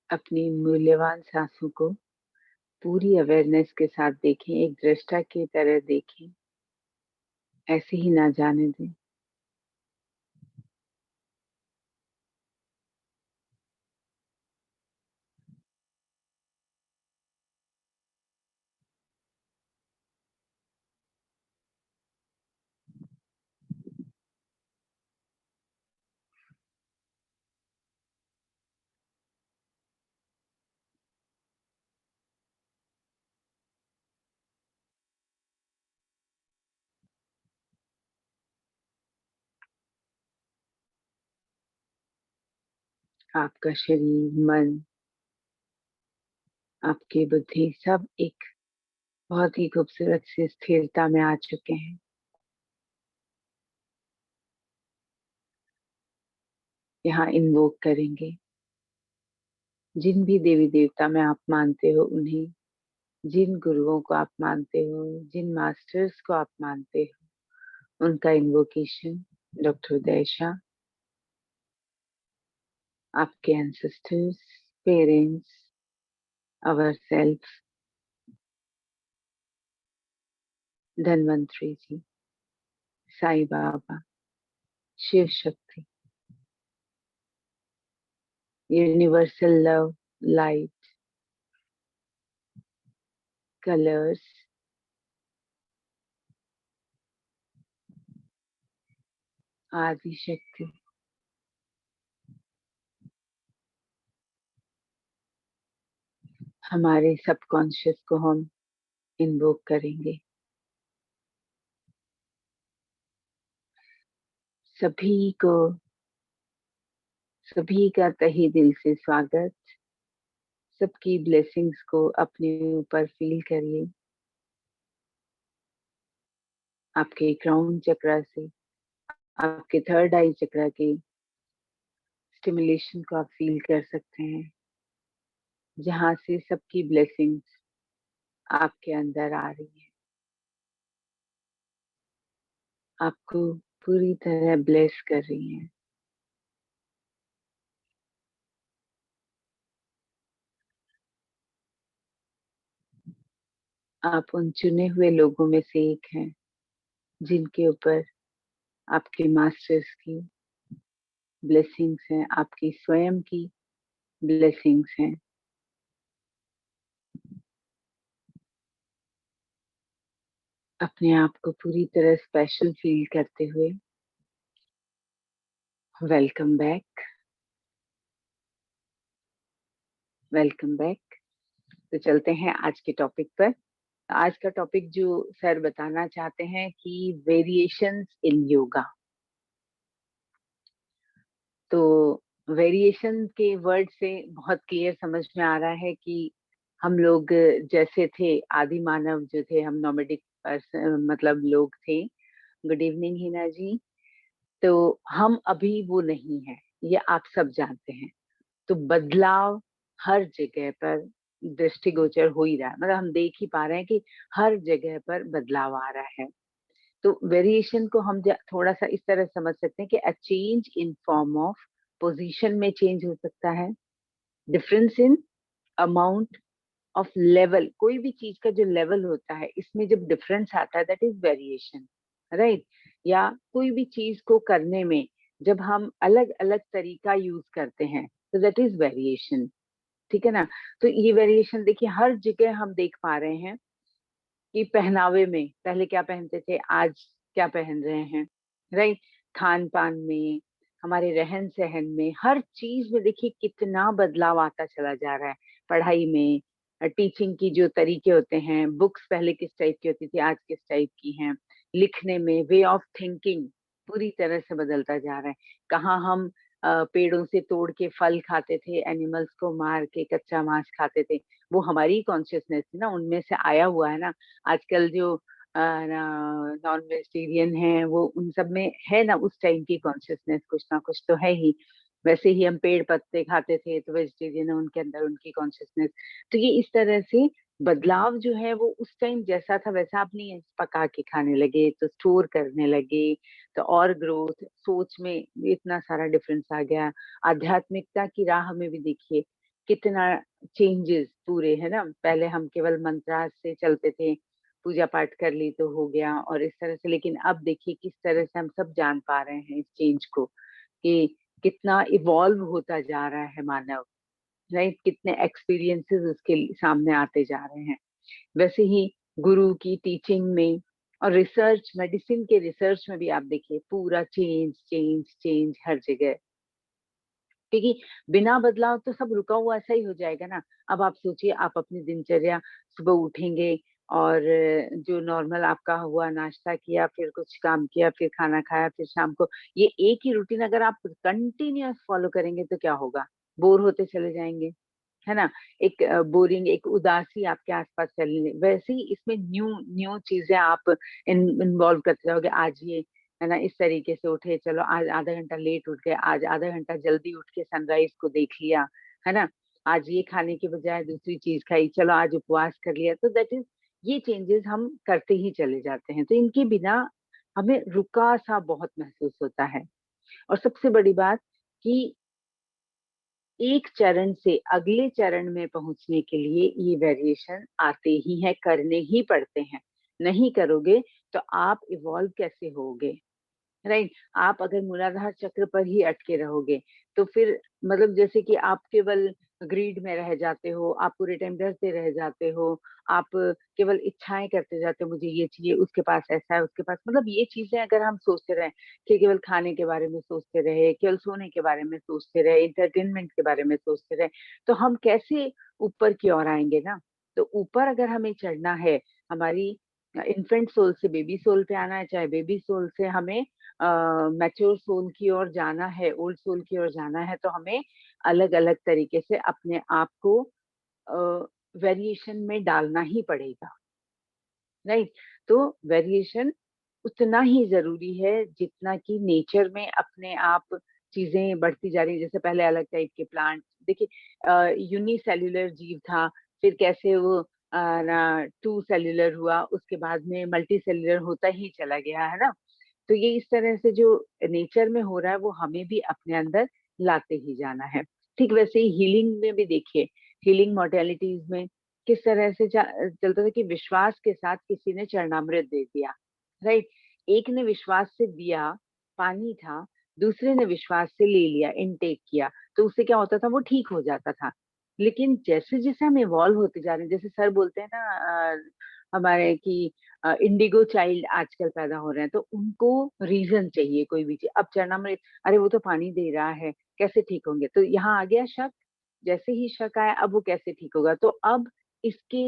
अपनी मूल्यवान सांसों को पूरी अवेयरनेस के साथ देखें, एक दृष्टा की तरह देखें, ऐसे ही ना जाने दें। आपका शरीर, मन, आपकी बुद्धि सब एक बहुत ही खूबसूरत सी स्थिरता में आ चुके हैं। यहाँ इन्वोक करेंगे जिन भी देवी देवता में आप मानते हो उन्हें, जिन गुरुओं को आप मानते हो, जिन मास्टर्स को आप मानते हो, उनका इन्वोकेशन। डॉक्टर दैशा, आपके ancestors, parents, our self, Dhanvantari ji, Sai Baba, Shiv Shakti, universal love, light, colours, आदि शक्ति, हमारे सबकॉन्शियस को हम इन्वोक करेंगे। सभी को, सभी का तहे दिल से स्वागत। सबकी ब्लेसिंग्स को अपने ऊपर फील करिए। आपके क्राउन चक्रा से आपके थर्ड आई चक्रा की स्टिमुलेशन को आप फील कर सकते हैं, जहां से सबकी ब्लेसिंग्स आपके अंदर आ रही है, आपको पूरी तरह ब्लेस कर रही हैं। आप उन चुने हुए लोगों में से एक हैं जिनके ऊपर आपके मास्टर्स की ब्लेसिंग्स हैं, आपकी स्वयं की ब्लेसिंग्स हैं। अपने आप को पूरी तरह स्पेशल फील करते हुए वेलकम बैक, वेलकम बैक। तो चलते हैं आज के टॉपिक पर। आज का टॉपिक जो सर बताना चाहते हैं कि वेरिएशंस इन योगा। तो वेरिएशन के वर्ड से बहुत क्लियर समझ में आ रहा है कि हम लोग जैसे थे, आदि मानव जो थे, हम नोमेडिक मतलब लोग थे। गुड इवनिंग हिना जी। तो हम अभी वो नहीं है, ये आप सब जानते हैं। तो बदलाव हर जगह पर दृष्टिगोचर हो ही रहा है, मतलब हम देख ही पा रहे हैं कि हर जगह पर बदलाव आ रहा है। तो वेरिएशन को हम थोड़ा सा इस तरह समझ सकते हैं कि a change in form of position में चेंज हो सकता है, difference in amount of level, कोई भी चीज का जो लेवल होता है इसमें जब डिफरेंस आता है दैट इज वेरिएशन, राइट। या कोई भी चीज को करने में जब हम अलग अलग तरीका यूज करते हैं तो दैट इज वेरिएशन, ठीक है ना। तो ये वेरिएशन देखिए हर जगह हम देख पा रहे हैं कि पहनावे में पहले क्या पहनते थे, आज क्या पहन रहे हैं, राइट। खान पान में, हमारे रहन सहन में, हर चीज में देखिए कितना बदलाव आता चला जा रहा है। पढ़ाई में, टीचिंग की जो तरीके होते हैं, बुक्स पहले किस टाइप की होती थी, आज किस टाइप की हैं। लिखने में वे ऑफ थिंकिंग पूरी तरह से बदलता जा रहा है। कहाँ हम पेड़ों से तोड़ के फल खाते थे, एनिमल्स को मार के कच्चा मांस खाते थे, वो हमारी कॉन्शियसनेस थी ना, उनमें से आया हुआ है ना। आजकल जो नॉन वेजिटेरियन है वो उन सब में है ना, उस टाइम की कॉन्शियसनेस कुछ ना कुछ तो है ही। वैसे ही हम पेड़ पत्ते खाते थे तो वेजिटेरियन है, उनके अंदर उनकी कॉन्शियसनेस। तो ये इस तरह से बदलाव जो है वो उस टाइम जैसा था वैसा आप नहीं है, पका के खाने लगे तो स्टोर करने लगे, तो और ग्रोथ सोच में इतना सारा डिफरेंस आ गया। आध्यात्मिकता की राह में भी देखिए कितना चेंजेस पूरे, है ना। पहले हम केवल मंत्रास से चलते थे, पूजा पाठ कर ली तो हो गया और इस तरह से, लेकिन अब देखिए किस तरह से हम सब जान पा रहे हैं इस चेंज को, कि कितना इवॉल्व होता जा रहा है मानव, राइट। कितने एक्सपीरियंसेस उसके सामने आते जा रहे हैं। वैसे ही गुरु की टीचिंग में और रिसर्च, मेडिसिन के रिसर्च में भी आप देखिए पूरा चेंज चेंज चेंज हर जगह, क्योंकि बिना बदलाव तो सब रुका हुआ ऐसा ही हो जाएगा ना। अब आप सोचिए, आप अपनी दिनचर्या सुबह उठेंगे और जो नॉर्मल आपका हुआ, नाश्ता किया, फिर कुछ काम किया, फिर खाना खाया, फिर शाम को, ये एक ही रूटीन अगर आप कंटिन्यूअस फॉलो करेंगे तो क्या होगा? बोर होते चले जाएंगे, है ना। एक बोरिंग, एक उदासी आपके आसपास चलने, वैसे ही इसमें न्यू न्यू चीजें आप इन्वॉल्व करते जाओगे। आज ये, है ना, इस तरीके से उठे, चलो आज आधा घंटा लेट उठ गए, आज आधा घंटा जल्दी उठ के सनराइज को देख लिया, है ना। आज ये खाने के बजाय दूसरी चीज खाई, चलो आज उपवास कर लिया। तो दैट इज, ये चेंजेस हम करते ही चले जाते हैं, तो इनके बिना हमें रुका सा बहुत महसूस होता है। और सबसे बड़ी बात कि एक चरण से अगले चरण में पहुंचने के लिए ये वेरिएशन आते ही हैं, करने ही पड़ते हैं। नहीं करोगे तो आप इवॉल्व कैसे होगे, राइट। आप अगर मूलाधार चक्र पर ही अटके रहोगे तो फिर मतलब जैसे कि आप केवल ग्रीड में रह जाते हो, आप पूरे टाइम डरते रह जाते हो, आप केवल इच्छाएं करते जाते हो, मुझे ये चाहिए, उसके पास ऐसा है, उसके पास, मतलब ये चीजें अगर हम सोचते रहे कि केवल खाने के बारे में सोचते रहे, केवल सोने के बारे में सोचते रहे, इंटरटेनमेंट के बारे में सोचते रहे, तो हम कैसे ऊपर की ओर आएंगे ना। तो ऊपर अगर हमें चढ़ना है, हमारी इन्फेंट सोल से बेबी सोल पे आना है, चाहे बेबी सोल से हमें मैच्योर सोल की ओर जाना है, ओल्ड सोल की ओर जाना है, तो हमें अलग अलग तरीके से अपने आप को वेरिएशन में डालना ही पड़ेगा, राइट। तो वेरिएशन उतना ही जरूरी है जितना कि नेचर में अपने आप चीजें बढ़ती जा रही हैं। जैसे पहले अलग टाइप के प्लांट, देखिए यूनिसेल्युलर जीव था, फिर कैसे वो ना टू सेल्युलर हुआ, उसके बाद में मल्टी सेल्युलर होता ही चला गया, है ना। तो ये इस तरह से जो नेचर में हो रहा है वो हमें भी अपने अंदर लाते ही जाना है। ठीक वैसे ही हीलिंग में भी देखिए, हीलिंग मोडेलिटीज में किस तरह से चलता था कि विश्वास के साथ किसी ने चरणामृत दे दिया, राइट। एक ने विश्वास से दिया, पानी था, दूसरे ने विश्वास से ले लिया, इनटेक किया, तो उससे क्या होता था, वो ठीक हो जाता था। लेकिन जैसे जैसे हम इवॉल्व होते जा रहे हैं, जैसे सर बोलते हैं ना हमारे कि इंडिगो चाइल्ड आजकल पैदा हो रहे हैं, तो उनको रीजन चाहिए कोई भी चीज। अब चरणामृत, अरे वो तो पानी दे रहा है, कैसे ठीक होंगे, तो यहाँ आ गया शक। जैसे ही शक आया, अब वो कैसे ठीक होगा, तो अब इसके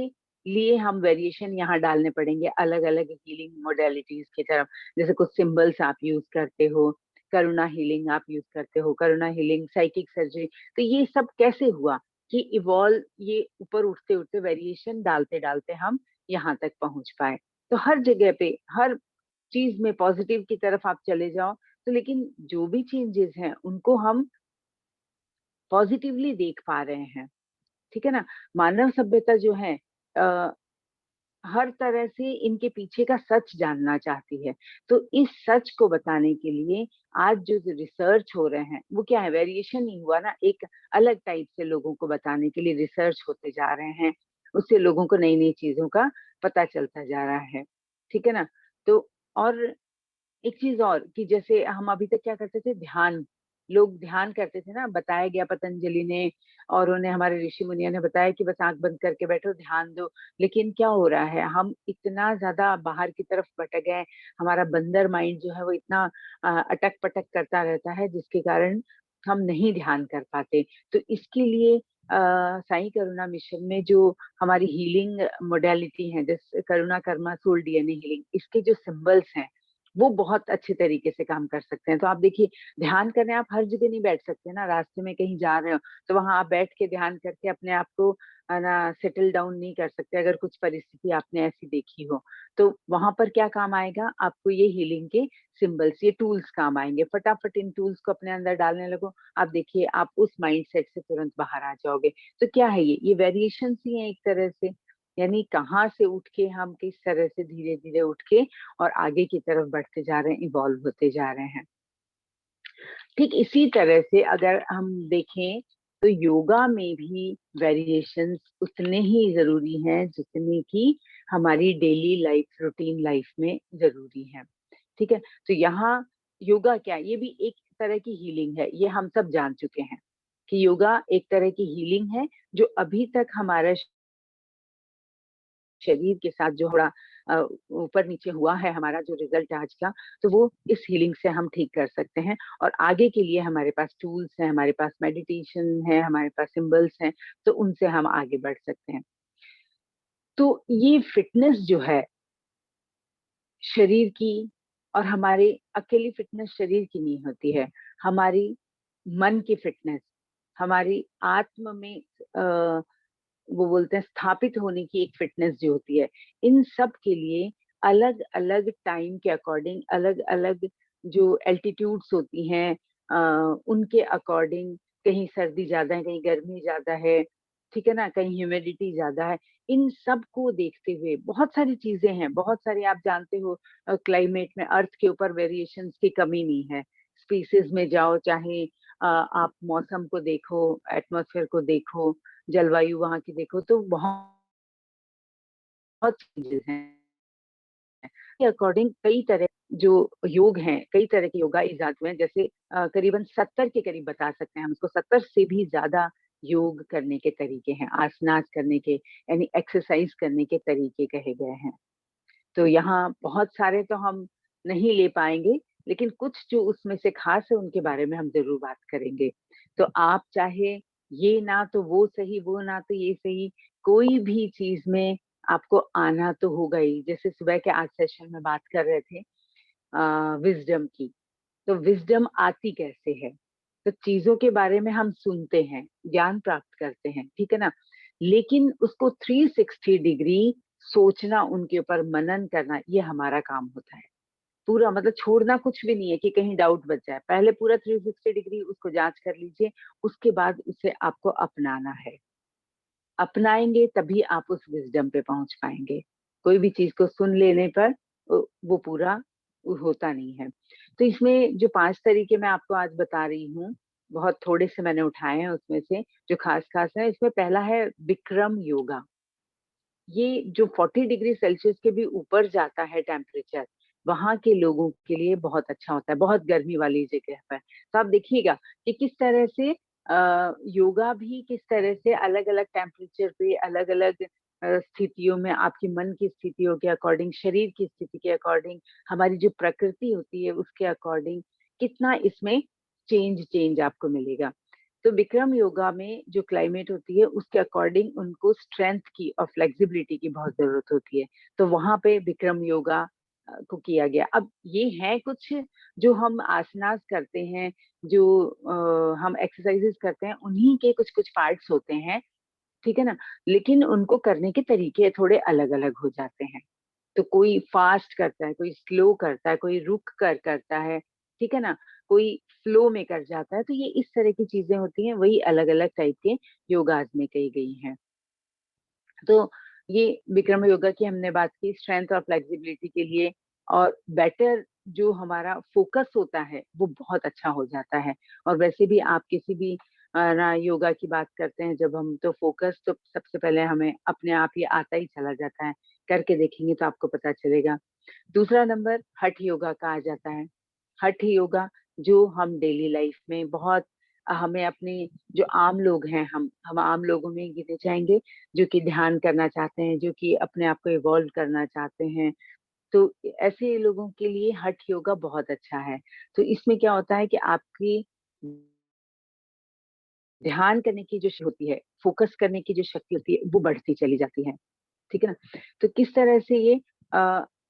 लिए हम वेरिएशन यहाँ डालने पड़ेंगे अलग अलग हीलिंग मोडेलिटीज की तरफ। जैसे कुछ सिंबल्स आप यूज करते हो, करुणा हीलिंग आप यूज करते हो, करुणा हीलिंग, साइकिक सर्जरी, तो ये सब कैसे हुआ कि इवॉल्व, ये ऊपर उठते उठते वेरिएशन डालते डालते हम यहाँ तक पहुंच पाए। तो हर जगह पे, हर चीज में पॉजिटिव की तरफ आप चले जाओ, तो लेकिन जो भी चेंजेस हैं उनको हम पॉजिटिवली देख पा रहे हैं, ठीक है ना। मानव सभ्यता जो है आ, हर तरह से इनके पीछे का सच जानना चाहती है। तो इस सच को बताने के लिए आज जो रिसर्च हो रहे हैं वो क्या है, वेरिएशन नहीं हुआ ना, एक अलग टाइप से लोगों को बताने के लिए रिसर्च होते जा रहे हैं। उससे लोगों को नई नई चीजों का पता चलता जा रहा है, ठीक है ना। तो और एक चीज और कि जैसे हम अभी तक क्या करते थे, ध्यान, लोग ध्यान करते थे ना, बताया गया पतंजलि ने और उन्हें हमारे ऋषि मुनियों ने बताया कि बस आंख बंद करके बैठो, ध्यान दो। लेकिन क्या हो रहा है, हम इतना ज्यादा बाहर की तरफ भटक गए, हमारा बंदर माइंड जो है वो इतना अटक पटक करता रहता है, जिसके कारण हम नहीं ध्यान कर पाते। तो इसके लिए साई करुणा मिशन में जो हमारी हीलिंग मोडेलिटी है, जैसे करुणा कर्मा सोल डीएनए हीलिंग, इसके जो सिंबल्स हैं वो बहुत अच्छे तरीके से काम कर सकते हैं। तो आप देखिए, ध्यान करने आप हर जगह नहीं बैठ सकते ना, रास्ते में कहीं जा रहे हो तो वहां आप बैठ के ध्यान करके अपने आप को है ना सेटल डाउन नहीं कर सकते। अगर कुछ परिस्थिति आपने ऐसी देखी हो तो वहां पर क्या काम आएगा, आपको ये हीलिंग के सिंबल्स, ये टूल्स काम आएंगे। फटाफट इन टूल्स को अपने अंदर डालने लगो, आप देखिए आप उस माइंड सेट से तुरंत बाहर आ जाओगे। तो क्या है, ये वेरिएशन ही है एक तरह से, यानी कहाँ से उठ के हम किस तरह से धीरे धीरे उठ के और आगे की तरफ बढ़ते जा रहे हैं, इवॉल्व होते जा रहे हैं। ठीक इसी तरह से अगर हम देखें तो योगा में भी वेरिएशंस उतने ही जरूरी हैं जितने कि हमारी डेली लाइफ रूटीन लाइफ में जरूरी है। ठीक है, तो यहाँ योगा क्या, ये भी एक तरह की हीलिंग है, ये हम सब जान चुके हैं कि योगा एक तरह की हीलिंग है जो अभी तक हमारा शरीर के साथ जो थोड़ा ऊपर नीचे हुआ है हमारा जो रिजल्ट आज का, तो वो इस हीलिंग से हम ठीक कर सकते हैं। और आगे के लिए हमारे पास टूल्स हैं, हमारे पास मेडिटेशन है, हमारे पास सिंबल्स हैं, तो उनसे हम आगे बढ़ सकते हैं। तो ये फिटनेस जो है शरीर की, और हमारी अकेली फिटनेस शरीर की नहीं होती है, हमारी मन की फिटनेस, हमारी आत्म में वो बोलते हैं स्थापित होने की एक फिटनेस जो होती है, इन सब के लिए अलग अलग टाइम के अकॉर्डिंग, अलग अलग जो एल्टीट्यूड्स होती हैं उनके अकॉर्डिंग, कहीं सर्दी ज्यादा है, कहीं गर्मी ज्यादा है, ठीक है ना, कहीं ह्यूमिडिटी ज्यादा है, इन सब को देखते हुए बहुत सारी चीजें हैं, बहुत सारी आप जानते हो क्लाइमेट में अर्थ के ऊपर वेरिएशंस की कमी नहीं है। स्पीसीज में जाओ, चाहे आप मौसम को देखो, एटमॉस्फेयर को देखो, जलवायु वहाँ की देखो, तो बहुत चेंजेस हैं। के अकॉर्डिंग कई तरह जो योग हैं, कई तरह के योगा इजाद हुए हैं, जैसे करीबन 70 के करीब बता सकते हैं हम इसको, 70 से भी ज्यादा योग करने के तरीके हैं, आसनास करने के यानी एक्सरसाइज करने के तरीके कहे गए हैं। तो यहाँ बहुत सारे तो हम नहीं ले पाएंगे, लेकिन कुछ जो उसमें से खास है उनके बारे में हम जरूर बात करेंगे। तो आप चाहे ये ना तो वो सही, वो ना तो ये सही, कोई भी चीज में आपको आना तो होगा ही। जैसे सुबह के आज सेशन में बात कर रहे थे विजडम की, तो विजडम आती कैसे है? तो चीजों के बारे में हम सुनते हैं, ज्ञान प्राप्त करते हैं, ठीक है ना, लेकिन उसको 360 डिग्री सोचना, उनके ऊपर मनन करना, ये हमारा काम होता है। पूरा मतलब छोड़ना कुछ भी नहीं है कि कहीं डाउट बच जाए, पहले पूरा 360 डिग्री उसको जांच कर लीजिए, उसके बाद उसे आपको अपनाना है। अपनाएंगे तभी आप उस विजडम पे पहुंच पाएंगे। कोई भी चीज को सुन लेने पर वो पूरा होता नहीं है। तो इसमें जो 5 तरीके मैं आपको आज बता रही हूँ, बहुत थोड़े से मैंने उठाए हैं उसमें से जो खास खास है। इसमें पहला है विक्रम योगा। ये जो 40 डिग्री सेल्सियस के भी ऊपर जाता है टेम्परेचर, वहां के लोगों के लिए बहुत अच्छा होता है, बहुत गर्मी वाली जगह पर। तो आप देखिएगा कि किस तरह से योगा भी किस तरह से अलग अलग टेम्परेचर पे, अलग अलग स्थितियों में, आपकी मन की स्थितियों के अकॉर्डिंग, शरीर की स्थिति के अकॉर्डिंग, हमारी जो प्रकृति होती है उसके अकॉर्डिंग, कितना इसमें चेंज चेंज आपको मिलेगा। तो विक्रम योगा में जो क्लाइमेट होती है उसके अकॉर्डिंग उनको स्ट्रेंथ की और फ्लेक्सिबिलिटी की बहुत जरूरत होती है। तो वहां पे विक्रम योगा को किया गया। अब ये है कुछ जो हम आसनास करते हैं, जो हम एक्सरसाइजेस करते हैं, उन्हीं के कुछ कुछ पार्ट्स होते हैं, ठीक है ना, लेकिन उनको करने के तरीके थोड़े अलग अलग हो जाते हैं। तो कोई फास्ट करता है, कोई स्लो करता है, कोई रुक कर करता है, ठीक है ना, कोई फ्लो में कर जाता है। तो ये इस तरह की चीजें होती हैं, वही अलग अलग टाइप के योगाज में कही गई हैं। तो ये विक्रम योगा की हमने बात की स्ट्रेंथ और फ्लेक्सिबिलिटी के लिए, और बेटर जो हमारा फोकस होता है वो बहुत अच्छा हो जाता है। और वैसे भी आप किसी भी ना योगा की बात करते हैं जब हम, तो फोकस तो सबसे पहले हमें अपने आप ही आता ही चला जाता है, करके देखेंगे तो आपको पता चलेगा। दूसरा नंबर हठ योगा का आ जाता है। हठ योगा जो हम डेली लाइफ में बहुत, हमें अपने जो आम लोग हैं, हम आम लोगों में गिने जाएंगे, जो कि ध्यान करना चाहते हैं, जो कि अपने आप को इवॉल्व करना चाहते हैं, तो ऐसे लोगों के लिए हठ योगा बहुत अच्छा है। तो इसमें क्या होता है कि आपकी ध्यान करने की जो होती है, फोकस करने की जो शक्ति होती है, वो बढ़ती चली जाती है, ठीक है ना। तो किस तरह से ये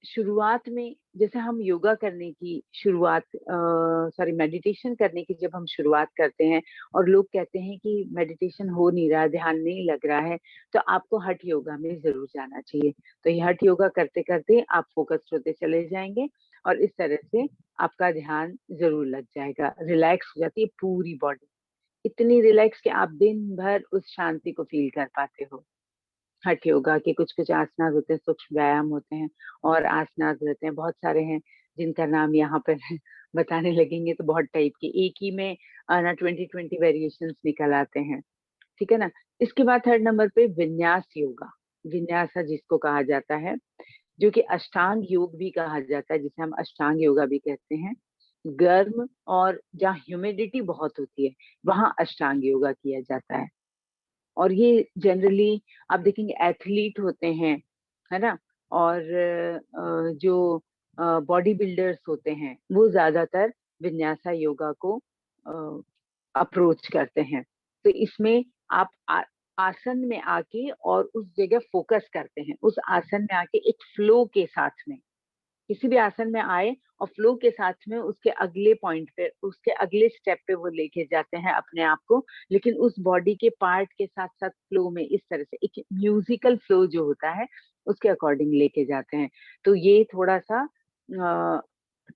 शुरुआत में, जैसे हम योगा करने की शुरुआत, सॉरी मेडिटेशन करने की जब हम शुरुआत करते हैं और लोग कहते हैं कि मेडिटेशन हो नहीं रहा, ध्यान नहीं लग रहा है, तो आपको हठ योगा में जरूर जाना चाहिए। तो ये हठ योगा करते करते आप फोकस होते चले जाएंगे, और इस तरह से आपका ध्यान जरूर लग जाएगा, रिलैक्स हो जाती है पूरी बॉडी, इतनी रिलैक्स कि आप दिन भर उस शांति को फील कर पाते हो। हठ योगा के कुछ कुछ आसनास होते हैं, सूक्ष्म व्यायाम होते हैं, और आसनास रहते हैं बहुत सारे हैं जिनका नाम यहाँ पर बताने लगेंगे तो बहुत टाइप के, एक ही में ना 20-20 वेरिएशंस निकल आते हैं, ठीक है ना। इसके बाद थर्ड नंबर पे विन्यास योगा, विन्यासा जिसको कहा जाता है, जो कि अष्टांग योग भी कहा जाता है, जिसे हम अष्टांग योगा भी कहते हैं। गर्म और जहाँ ह्यूमिडिटी बहुत होती है वहां अष्टांग योगा किया जाता है। और ये जनरली आप देखेंगे एथलीट होते हैं, है ना, और जो बॉडी बिल्डर्स होते हैं वो ज्यादातर विन्यासा योगा को अप्रोच करते हैं। तो इसमें आप आसन में आके और उस जगह फोकस करते हैं, उस आसन में आके एक फ्लो के साथ में, किसी भी आसन में आए और फ्लो के साथ में उसके अगले पॉइंट पे, उसके अगले स्टेप पे वो लेके जाते हैं अपने आप को, लेकिन उस बॉडी के पार्ट के साथ साथ फ्लो में, इस तरह से एक म्यूजिकल फ्लो जो होता है उसके अकॉर्डिंग लेके जाते हैं। तो ये थोड़ा सा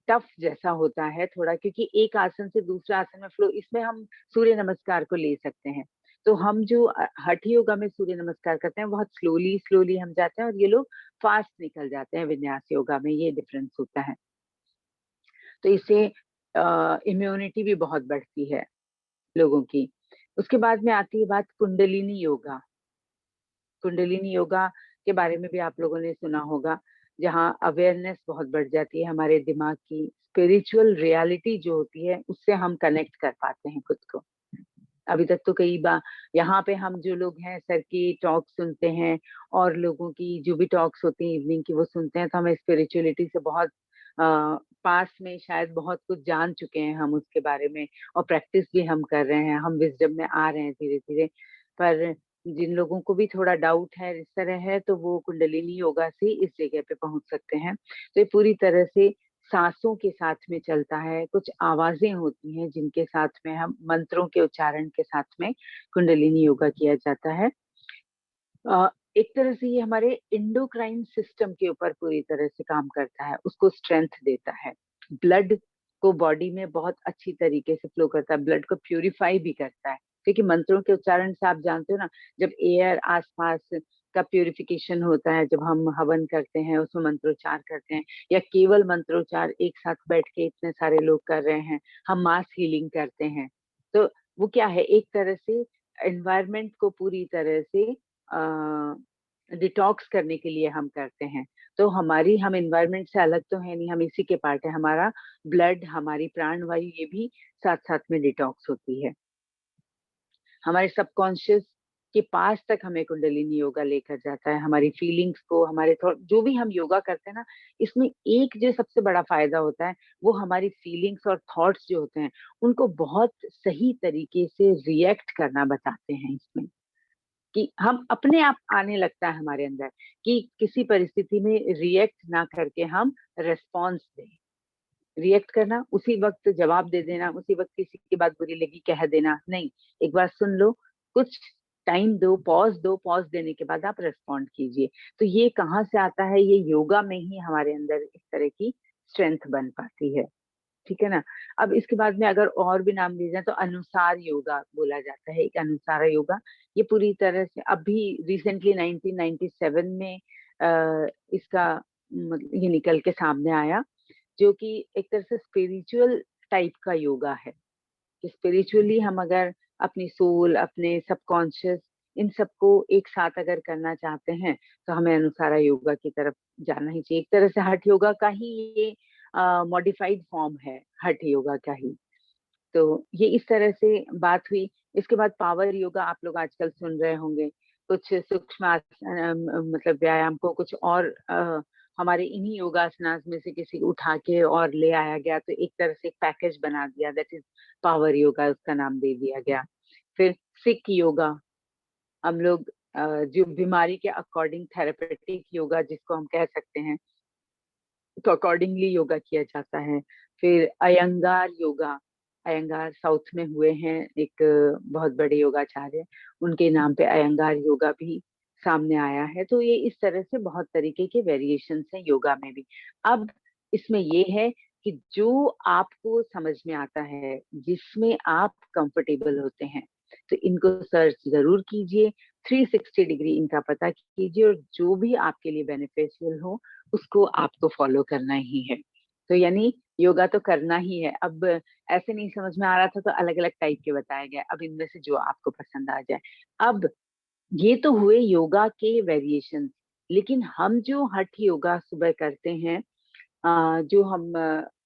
टफ जैसा होता है थोड़ा, क्योंकि एक आसन से दूसरे आसन में फ्लो, इसमें हम सूर्य नमस्कार को ले सकते हैं। तो हम जो हठ योगा में सूर्य नमस्कार करते हैं बहुत स्लोली स्लोली हम जाते हैं, और ये लोग फास्ट निकल जाते हैं विन्यास योगा में, ये डिफरेंस होता है। तो इससे इम्यूनिटी भी बहुत बढ़ती है लोगों की। उसके बाद में आती है बात कुंडलिनी योगा। कुंडलिनी योगा के बारे में भी आप लोगों ने सुना होगा, जहाँ अवेयरनेस बहुत बढ़ जाती है हमारे दिमाग की, स्पिरिचुअल रियलिटी जो होती है उससे हम कनेक्ट कर पाते हैं खुद को। अभी तक तो कई बार यहाँ पे हम जो लोग हैं सर की टॉक सुनते हैं, और लोगों की जो भी टॉक्स होती हैं इवनिंग की वो सुनते हैं, तो हमें स्पिरिचुअलिटी से बहुत पास में शायद बहुत कुछ जान चुके हैं हम उसके बारे में, और प्रैक्टिस भी हम कर रहे हैं, हम विजडम में आ रहे हैं धीरे धीरे। पर जिन लोगों को भी थोड़ा डाउट है इस तरह है, तो वो कुंडलिनी योगा से इस जगह पे पहुंच सकते हैं। तो ये पूरी तरह से सांसों के साथ में चलता है, कुछ आवाजें होती हैं जिनके साथ में हम मंत्रों के उच्चारण के साथ में कुंडलिनी योगा किया जाता है। एक तरह से ये हमारे इंडोक्राइन सिस्टम के ऊपर पूरी तरह से काम करता है, उसको स्ट्रेंथ देता है, ब्लड को बॉडी में बहुत अच्छी तरीके से फ्लो करता है, ब्लड को प्यूरिफाई भी करता है, क्योंकि मंत्रों के उच्चारण से आप जानते हो ना, जब एयर आसपास का प्यूरिफिकेशन होता है, जब हम हवन करते हैं उसमें मंत्रोच्चार करते हैं, या केवल मंत्रोच्चार एक साथ बैठ के इतने सारे लोग कर रहे हैं, हम मास हीलिंग करते हैं, तो वो क्या है, एक तरह से एनवायरमेंट को पूरी तरह से डिटॉक्स करने के लिए हम करते हैं। तो हमारी, हम एनवायरनमेंट से अलग तो है नहीं, हम इसी के पार्ट है, हमारा ब्लड, हमारी प्राण वायु ये भी साथ साथ में डिटॉक्स होती है। हमारे सबकॉन्शियस के पास तक हमें कुंडलिनी योगा लेकर जाता है, हमारी फीलिंग्स को, हमारे थॉट, जो भी हम योगा करते हैं ना, इसमें एक जो सबसे बड़ा फायदा होता है वो हमारी फीलिंग्स और थॉट्स जो होते हैं उनको बहुत सही तरीके से रिएक्ट करना बताते हैं इसमें, कि हम अपने आप आने लगता है हमारे अंदर कि किसी परिस्थिति में रिएक्ट ना करके हम रिस्पॉन्स दें। रिएक्ट करना, उसी वक्त जवाब दे देना, उसी वक्त किसी की बात बुरी लगी कह देना नहीं, एक बार सुन लो, कुछ टाइम दो, पॉज देने के बाद आप रिस्पॉन्ड कीजिए। तो ये कहाँ से आता है, ये योगा में ही हमारे अंदर इस तरह की स्ट्रेंथ बन पाती है, ठीक है ना। अब इसके बाद में अगर और भी नाम लिए जाए तो अनुसार योगा बोला जाता है, एक अनुसार योगा, ये पूरी तरह से अभी रिसेंटली 1997 में इसका मतलब ये निकल के सामने आया, जो कि एक तरह से स्पिरिचुअल टाइप का योगा है, कि स्पिरिचुअली हम अगर अपनी सोल, अपने सबकॉन्शियस, इन सबको एक साथ अगर करना चाहते हैं तो हमें अनुसारा योगा की तरफ जाना ही चाहिए। एक तरह से हठ योगा का ही ये मॉडिफाइड फॉर्म है, हठ योगा का ही। तो ये इस तरह से बात हुई। इसके बाद पावर योगा आप लोग आजकल सुन रहे होंगे, कुछ सूक्ष्म मतलब व्यायाम को कुछ और हमारे इन्हीं योगासनास में से किसी को उठा के और ले आया गया, तो एक तरह से एक पैकेज बना दिया, दैट इज पावर योगा, उसका नाम दे दिया गया। फिर सिक योगा, हम लोग जो बीमारी के अकॉर्डिंग थेरेपेटिक योगा जिसको हम कह सकते हैं, तो अकॉर्डिंगली योगा किया जाता है। फिर अयंगार योगा, अयंगार साउथ में हुए हैं एक बहुत बड़े योगाचार्य, उनके नाम पे अयंगार योगा भी सामने आया है। तो ये इस तरह से बहुत तरीके के वेरिएशंस हैं योगा में भी। अब इसमें ये है कि जो आपको समझ में आता है, जिसमें आप कंफर्टेबल होते हैं, तो इनको सर्च जरूर कीजिए, 360 डिग्री इनका पता कीजिए, और जो भी आपके लिए बेनिफिशियल हो उसको आपको फॉलो करना ही है। तो यानी योगा तो करना ही है। अब ऐसे नहीं समझ में आ रहा था तो अलग अलग टाइप के बताए गए, अब इनमें से जो आपको पसंद आ जाए। अब ये तो हुए योगा के वेरिएशन, लेकिन हम जो हठ योगा सुबह करते हैं, जो हम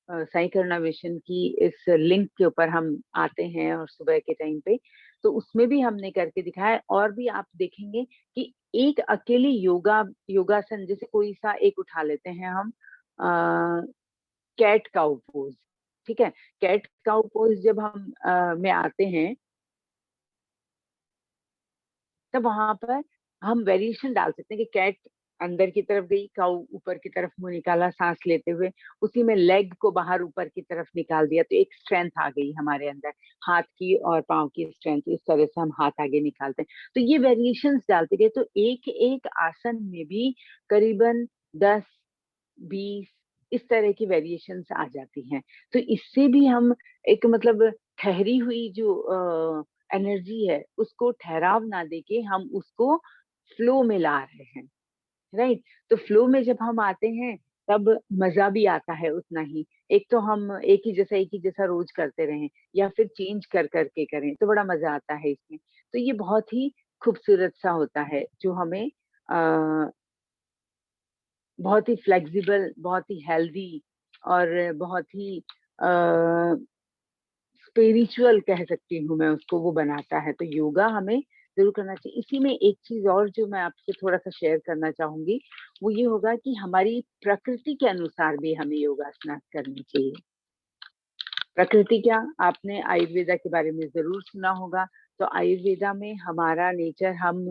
साई करुणा मिशन की इस लिंक के ऊपर हम आते हैं और सुबह के टाइम पे, तो उसमें भी हमने करके दिखाया है। और भी आप देखेंगे कि एक अकेले योगासन, जैसे कोई सा एक उठा लेते हैं हम, कैट काउ पोज, ठीक है। कैट काउ पोज जब हम में आते हैं, तब वहां पर हम वेरिएशन डाल सकते हैं कि कैट अंदर की तरफ गई, काऊ ऊपर की तरफ मुंह निकाला सांस लेते हुए, उसी में लेग को बाहर ऊपर की तरफ निकाल दिया, तो एक स्ट्रेंथ आ गई हमारे अंदर, हाथ की और पांव की स्ट्रेंथ। इस तरह से हम हाथ आगे निकालते हैं, तो ये वेरिएशंस डालते गए, तो एक एक आसन में भी करीबन 10-20 इस तरह की वेरिएशंस आ जाती हैं। तो इससे भी हम एक मतलब ठहरी हुई जो एनर्जी है, उसको ठहराव ना देके हम उसको फ्लो में ला रहे हैं, राइट। तो फ्लो में जब हम आते हैं, तब मजा भी आता है उतना ही। एक तो हम एक ही जैसा रोज करते रहें, या फिर चेंज कर करके करें, तो बड़ा मजा आता है इसमें। तो ये बहुत ही खूबसूरत सा होता है, जो हमें आ, बहुत ही फ्लेक्सिबल, बहुत ही हेल्दी, और बहुत ही स्पिरिचुअल कह सकती हूँ मैं उसको, वो बनाता है। तो योगा हमें जरूर करना चाहिए। इसी में एक चीज और जो मैं आपसे थोड़ा सा शेयर करना चाहूंगी, वो ये होगा कि हमारी प्रकृति के अनुसार भी हमें योगासना करनी चाहिए। प्रकृति क्या, आपने आयुर्वेदा के बारे में जरूर सुना होगा। तो आयुर्वेदा में हमारा नेचर, हम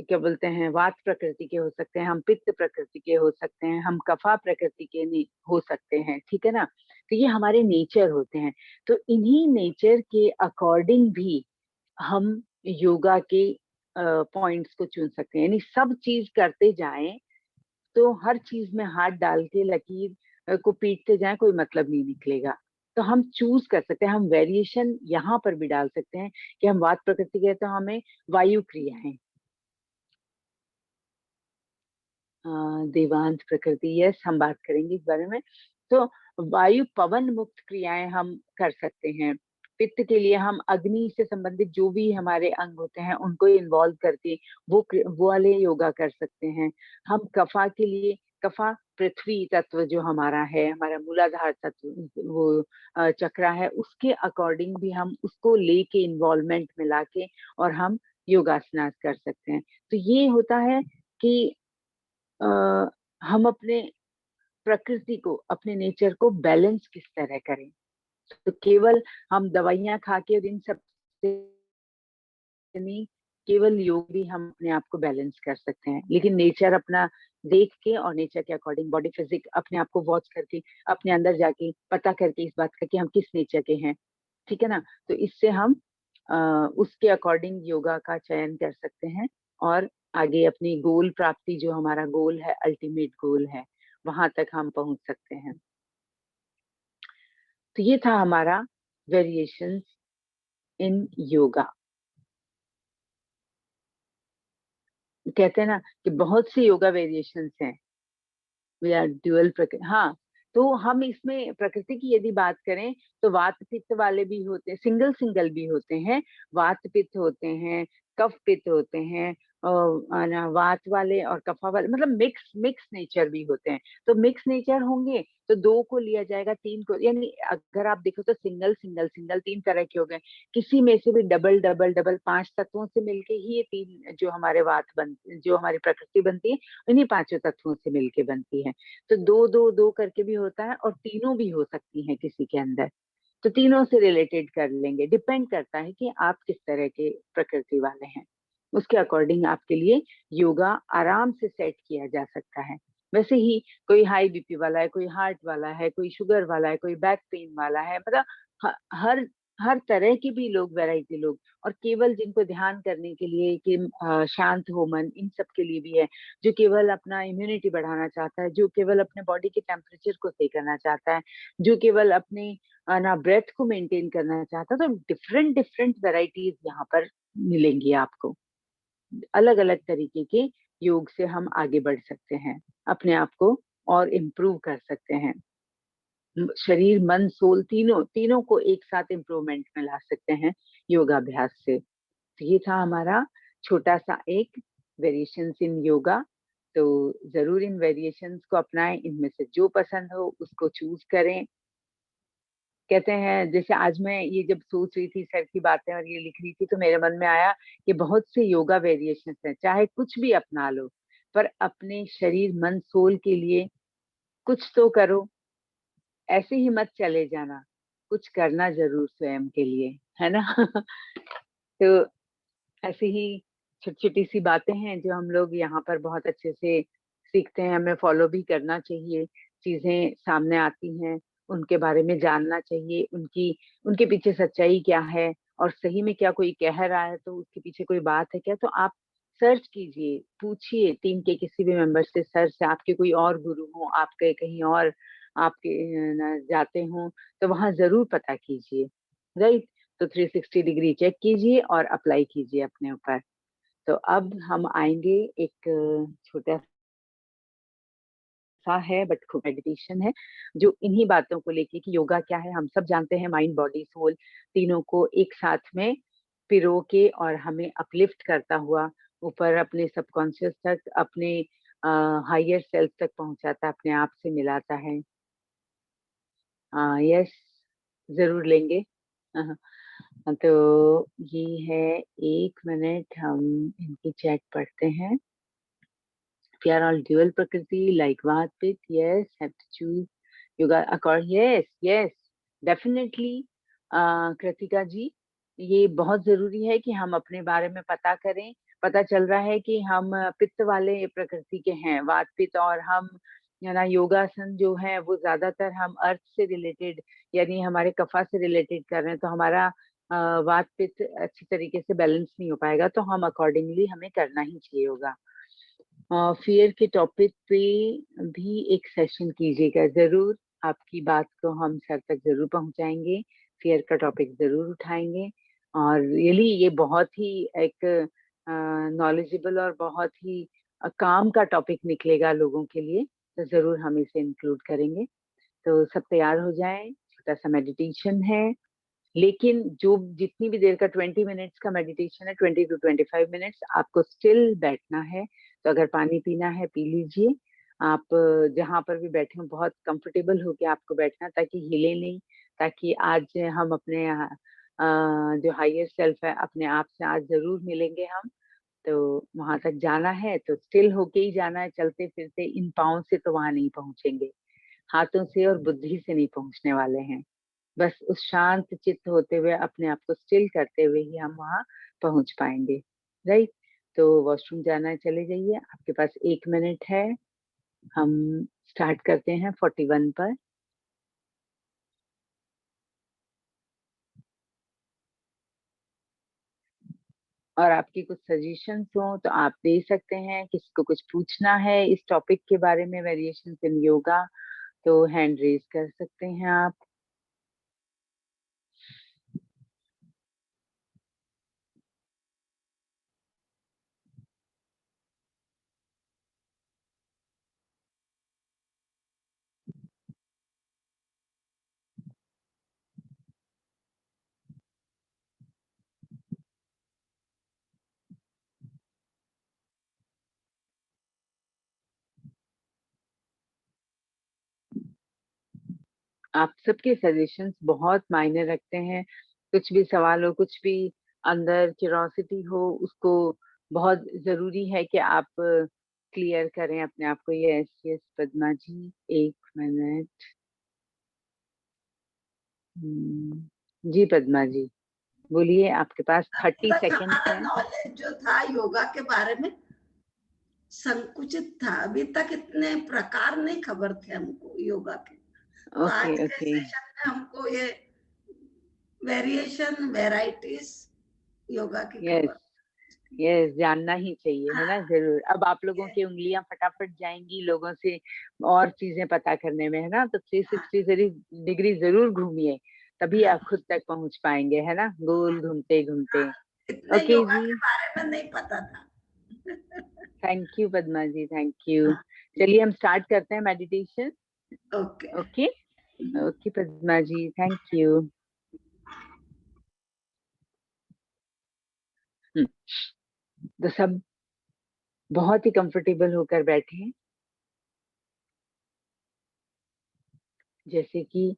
क्या बोलते हैं, वात प्रकृति के हो सकते हैं, हम पित्त प्रकृति के हो सकते हैं, हम कफा प्रकृति के नहीं हो सकते हैं, ठीक है ना। तो ये हमारे नेचर होते हैं। तो इन्हीं नेचर के अकॉर्डिंग भी हम योगा के पॉइंट्स को चुन सकते हैं, यानी सब चीज करते जाएं, तो हर चीज में हाथ डाल के लकीर को पीटते जाएं, कोई मतलब नहीं निकलेगा। तो हम चूज कर सकते हैं, हम वेरिएशन यहाँ पर भी डाल सकते हैं कि हम वात प्रकृति के, तो हमें वायु क्रियाएं, देवांश प्रकृति, यस, हम बात करेंगे इस बारे में। तो वायु पवन मुक्त क्रियाएं हम कर सकते हैं। पित्त के लिए हम अग्नि से संबंधित जो भी हमारे अंग होते हैं, उनको इन्वॉल्व करके वो वाले योगा कर सकते हैं। हम कफा के लिए, कफा पृथ्वी तत्व जो हमारा है, हमारा मूलाधार तत्व, वो चक्रा है, उसके अकॉर्डिंग भी हम उसको लेके इन्वॉल्वमेंट मिला के और हम योगासना कर सकते हैं। तो ये होता है कि अ, हम अपने प्रकृति को, अपने नेचर को बैलेंस किस तरह करें। तो केवल हम दवाइयां खा के और इन सब से नहीं, केवल योग भी हम अपने आप को बैलेंस कर सकते हैं, लेकिन नेचर अपना देख के और नेचर के अकॉर्डिंग बॉडी फिजिक अपने आप को वॉच करके, अपने अंदर जाके पता करके इस बात का कि हम किस नेचर के हैं, ठीक है ना। तो इससे हम उसके अकॉर्डिंग योगा का चयन कर सकते हैं, और आगे अपनी गोल प्राप्ति, जो हमारा गोल है, अल्टीमेट गोल है, वहां तक हम पहुंच सकते हैं। तो ये था हमारा वेरिएशंस इन योगा। कहते हैं ना कि बहुत सी योगा वेरिएशंस हैं, वी आर ड्यूअल प्रकृति, हाँ। तो हम इसमें प्रकृति की यदि बात करें, तो वात पित्त वाले भी होते हैं, सिंगल सिंगल भी होते हैं, वात पित्त होते हैं, कफ पित्त होते हैं, वात वाले और कफा वाले, मतलब मिक्स मिक्स नेचर भी होते हैं। तो मिक्स नेचर होंगे तो दो को लिया जाएगा, तीन को, यानी अगर आप देखो तो सिंगल सिंगल सिंगल तीन तरह के हो गए। किसी में से भी डबल डबल डबल, पांच तत्वों से मिलके ही ये तीन जो हमारे वात बन, जो हमारी प्रकृति बनती है, इन्हीं पांचों तत्वों से मिलके बनती है। तो दो दो दो करके भी होता है, और तीनों भी हो सकती हैं किसी के अंदर। तो तीनों से रिलेटेड कर लेंगे, डिपेंड करता है कि आप किस तरह के प्रकृति वाले हैं, उसके अकॉर्डिंग आपके लिए योगा आराम से सेट किया जा सकता है। वैसे ही कोई हाई बीपी वाला है, कोई हार्ट वाला है, कोई शुगर वाला है, कोई बैक पेन वाला है, मतलब हर हर तरह की भी लोग, वैरायटी लोग, और केवल जिनको ध्यान करने के लिए कि शांत हो मन, इन सब के लिए भी है। जो केवल अपना इम्यूनिटी बढ़ाना चाहता है, जो केवल अपने बॉडी के टेम्परेचर को सही करना चाहता है, जो केवल अपने ना ब्रेथ को मेंटेन करना चाहता है, तो डिफरेंट डिफरेंट वैरायटीज यहाँ पर मिलेंगी आपको। अलग अलग तरीके के योग से हम आगे बढ़ सकते हैं, अपने आप को और इम्प्रूव कर सकते हैं। शरीर, मन, सोल, तीनों तीनों को एक साथ इम्प्रूवमेंट में ला सकते हैं योगाभ्यास से। तो ये था हमारा छोटा सा एक वेरिएशंस इन योगा। तो जरूर इन वेरिएशंस को अपनाएं, इनमें से जो पसंद हो उसको चूज करें। कहते हैं, जैसे आज मैं ये जब सोच रही थी सर की बातें और ये लिख रही थी, तो मेरे मन में आया कि बहुत से योगा वेरिएशंस हैं, चाहे कुछ भी अपना लो, पर अपने शरीर, मन, सोल के लिए कुछ तो करो। ऐसे ही मत चले जाना, कुछ करना जरूर स्वयं के लिए, है ना। तो ऐसे ही छोटी छोटी सी बातें हैं जो हम लोग यहाँ पर बहुत अच्छे से सीखते हैं, हमें फॉलो भी करना चाहिए। चीजें सामने आती हैं, उनके बारे में जानना चाहिए, उनके पीछे सच्चाई क्या है, और सही में क्या कोई कह रहा है तो उसके पीछे कोई बात है क्या। तो आप सर्च कीजिए, पूछिए टीम के किसी भी मेंबर से, सर से, आपके कोई और गुरु हो, आपके कहीं और आपके जाते हो तो वहां जरूर पता कीजिए, राइट। तो 360 डिग्री चेक कीजिए और अप्लाई कीजिए अपने ऊपर। तो अब हम आएंगे एक छोटा सा है बट खूब मेडिटेशन है, जो इन्हीं बातों को लेके कि योगा क्या है। हम सब जानते हैं माइंड, बॉडी, सोल तीनों को एक साथ में पिरो के और हमें अपलिफ्ट करता हुआ ऊपर अपने सबकॉन्शियस तक, अपने हायर सेल्फ तक पहुंचाता, अपने आप से मिलाता है। यस, जरूर लेंगे। तो ये है, 1 मिनट हम इनकी चैट पढ़ते हैं। We are all dual prakriti, like Vahapit. Yes, have to choose yoga accord. Yes, yes, definitely. Kritika जी, ये बहुत जरूरी है कि हम अपने बारे में पता करें। पता चल रहा है कि हम पित्त वाले प्रकृति के हैं, वात पित्त, और हम ना योगासन जो है वो ज्यादातर हम अर्थ से रिलेटेड, यानी हमारे कफा से रिलेटेड कर रहे हैं, तो हमारा वात पित्त अच्छी तरीके से बैलेंस नहीं हो पाएगा। तो हम अकॉर्डिंगली हमें करना ही चाहिए योगा। फियर के टॉपिक पे भी एक सेशन कीजिएगा जरूर। आपकी बात को हम सर तक जरूर पहुंचाएंगे, फियर का टॉपिक जरूर उठाएंगे। और रियली ये बहुत ही एक नॉलेजेबल और बहुत ही काम का टॉपिक निकलेगा लोगों के लिए। तो जरूर हम इसे इंक्लूड करेंगे। तो सब तैयार हो जाएं, छोटा सा मेडिटेशन है, लेकिन जो जितनी भी देर का 20 मिनट्स का मेडिटेशन है, 20 to 25 मिनट्स आपको स्टिल बैठना है। तो अगर पानी पीना है पी लीजिए। आप जहां पर भी बैठे हो बहुत कंफर्टेबल होके आपको बैठना, ताकि हिले नहीं, ताकि आज हम अपने जो हायर सेल्फ है अपने आप से आज जरूर मिलेंगे हम। तो वहां तक जाना है तो स्टिल होके ही जाना है, चलते फिरते इन पाँव से तो वहां नहीं पहुंचेंगे, हाथों से और बुद्धि से नहीं पहुंचने वाले हैं। बस उस शांत चित्त होते हुए, अपने आप को स्टिल करते हुए ही हम वहां पहुंच पाएंगे, राइट। तो वॉशरूम जाना है, चले जाइए, आपके पास 1 मिनट है। हम स्टार्ट करते हैं 41 पर। और आपकी कुछ सजेशंस हो तो आप दे सकते हैं, किसको कुछ पूछना है इस टॉपिक के बारे में, वेरिएशंस इन योगा, तो हैंड रेज कर सकते हैं आप। आप सबके सजेशंस बहुत मायने रखते हैं। कुछ भी सवाल हो, कुछ भी अंदर क्यूरोसिटी हो, उसको बहुत जरूरी है कि आप क्लियर करें अपने आप को। यस यस पद्मा जी, 1 मिनट। जी पद्मा जी, बोलिए, आपके पास अभी 30 तक सेकेंड्स हमारा हैं। नॉलेज जो था योगा के बारे में संकुचित था, अभी तक इतने प्रकार नहीं खबर थे हमको योगा के। तो ओके आज के ओके। सेशन में हमको ये वेरिएशन, वेराइटीज योगा की यस खबर। यस, जानना ही चाहिए, है ना, हाँ, जरूर। अब आप लोगों की उंगलियां फटाफट जाएंगी लोगों से और चीजें पता करने में, है ना। तो 360 डिग्री जरूर घूमिए, तभी हाँ, आप खुद तक पहुंच पाएंगे, है ना, गोल घूमते घूमते। इतने ओके योगा के जी, बारे में नहीं पता था। Thank you Padma ji, thank you. हाँ, चलिए हम स्टार्ट करते हैं meditation. Okay. Okay, okay Padma ji, thank you. तो सब बहुत ही कंफर्टेबल होकर बैठे हैं, जैसे कि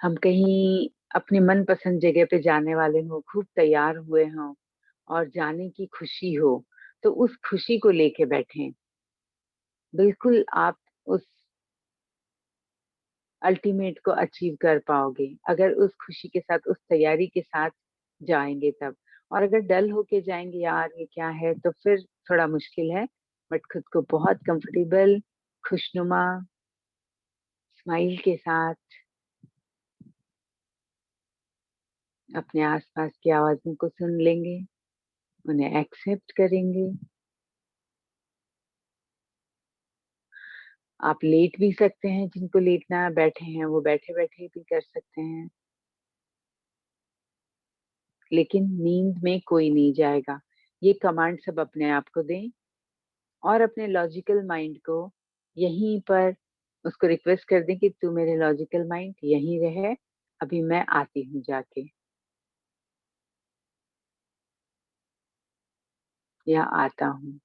हम कहीं अपने मनपसंद जगह पे जाने वाले हो, खूब तैयार हुए हों और जाने की खुशी हो, तो उस खुशी को लेके बैठे। बिल्कुल आप उस अल्टीमेट को अचीव कर पाओगे अगर उस खुशी के साथ, उस तैयारी के साथ जाएंगे तब। और अगर डल होके जाएंगे, यार ये क्या है, तो फिर थोड़ा मुश्किल है। बट खुद को बहुत कंफर्टेबल, खुशनुमा स्माइल के साथ अपने आसपास की आवाजों को सुन लेंगे, उन्हें एक्सेप्ट करेंगे। आप लेट भी सकते हैं, जिनको लेटना बैठे हैं वो बैठे बैठे भी कर सकते हैं, लेकिन नींद में कोई नहीं जाएगा। ये कमांड सब अपने आप को दें और अपने लॉजिकल माइंड को यहीं पर उसको रिक्वेस्ट कर दें कि तू मेरे लॉजिकल माइंड यहीं रहे, अभी मैं आती हूँ जाके, या आता हूँ।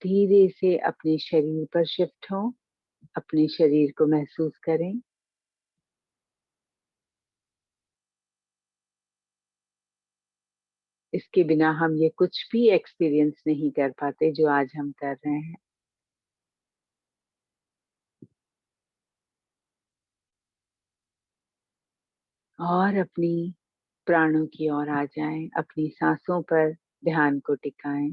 धीरे से अपने शरीर पर शिफ्ट हो, अपने शरीर को महसूस करें। इसके बिना हम ये कुछ भी एक्सपीरियंस नहीं कर पाते जो आज हम कर रहे हैं। और अपनी प्राणों की ओर आ जाएं, अपनी सांसों पर ध्यान को टिकाएं।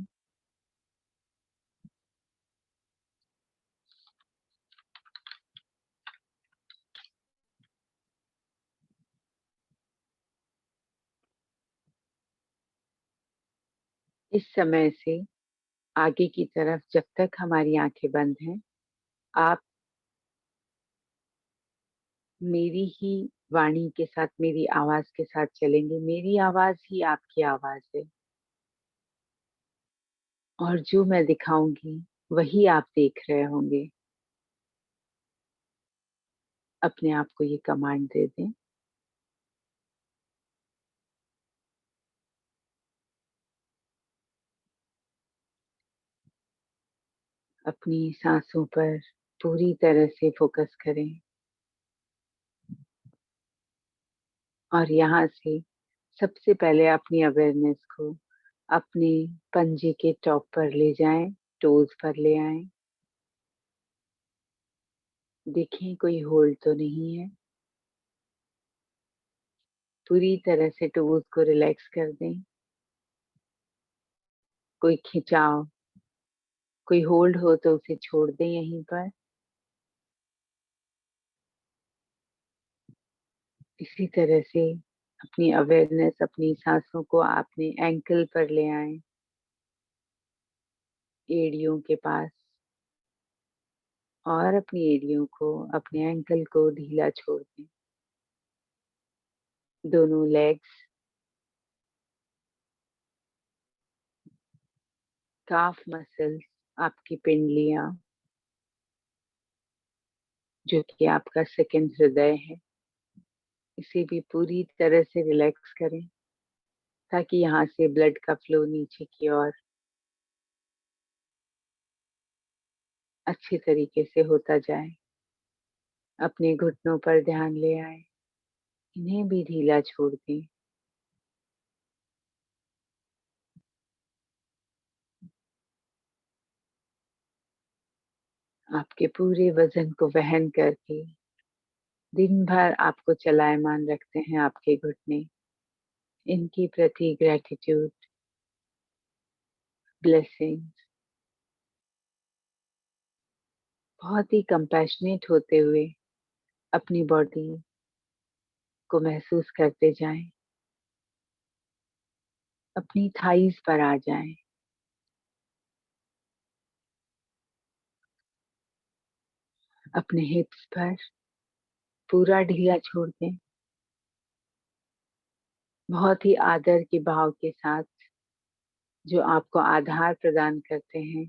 इस समय से आगे की तरफ जब तक हमारी आंखें बंद हैं, आप मेरी ही वाणी के साथ, मेरी आवाज के साथ चलेंगे। मेरी आवाज ही आपकी आवाज है, और जो मैं दिखाऊंगी वही आप देख रहे होंगे। अपने आप को ये कमांड दे दें। अपनी सांसों पर पूरी तरह से फोकस करें, और यहाँ से सबसे पहले अपनी अवेयरनेस को अपने पंजे के टॉप पर ले जाएं, टोज पर ले आएं। देखें कोई होल्ड तो नहीं है। पूरी तरह से टोज को रिलैक्स कर दें। कोई खिंचाव, कोई होल्ड हो तो उसे छोड़ दें यहीं पर। इसी तरह से अपनी अवेयरनेस, अपनी सांसों को आपने एंकल पर ले आए, एड़ियों के पास, और अपनी एड़ियों को, अपने एंकल को ढीला छोड़ दें। दोनों लेग्स, काफ मसल्स, आपकी पिंडलियां, जो कि आपका सेकंड हृदय है, इसे भी पूरी तरह से रिलैक्स करें, ताकि यहाँ से ब्लड का फ्लो नीचे की ओर अच्छे तरीके से होता जाए। अपने घुटनों पर ध्यान ले आए, इन्हें भी ढीला छोड़ दें। आपके पूरे वजन को वहन करके दिन भर आपको चलायमान रखते हैं आपके घुटने। इनकी प्रति ग्रेटिट्यूड, ब्लेसिंग, बहुत ही कंपैशनेट होते हुए अपनी बॉडी को महसूस करते जाएं। अपनी थाइस पर आ जाएं। अपने हिप्स पर पूरा ढीला छोड़ दें। बहुत ही आदर के भाव के साथ, जो आपको आधार प्रदान करते हैं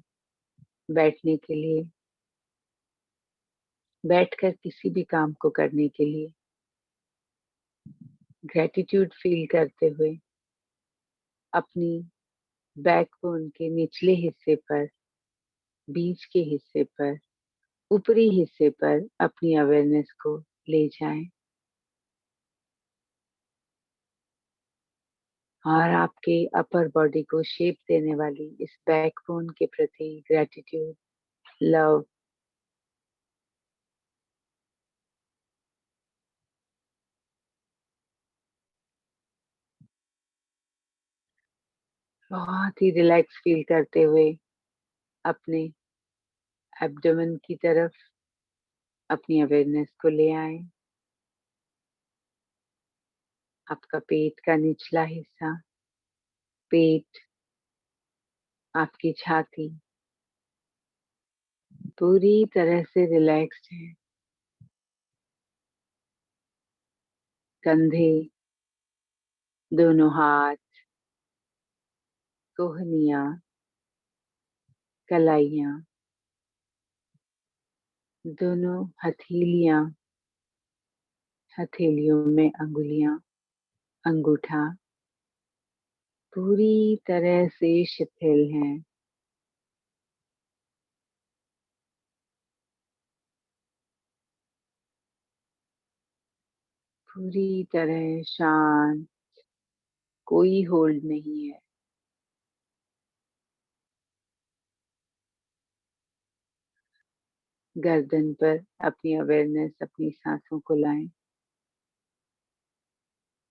बैठने के लिए, बैठकर किसी भी काम को करने के लिए ग्रेटिट्यूड फील करते हुए अपनी बैकबोन के निचले हिस्से पर, बीच के हिस्से पर, ऊपरी हिस्से पर अपनी अवेयरनेस को ले जाएं और आपके अपर बॉडी को शेप देने वाली इस बैकबोन के प्रति ग्रेटिट्यूड, लव बहुत ही रिलैक्स फील करते हुए अपने एब्डोमेन की तरफ अपनी अवेयरनेस को ले आए। आपका पेट का निचला हिस्सा, पेट, आपकी छाती पूरी तरह से रिलैक्स्ड है। कंधे, दोनों हाथ, कोहनियां, कलाइयां, दोनों हथेलियां, हथेलियों में अंगुलियां, अंगूठा पूरी तरह से शिथिल हैं। पूरी तरह शांत, कोई होल्ड नहीं है। गर्दन पर अपनी अवेयरनेस, अपनी सांसों को लाएं।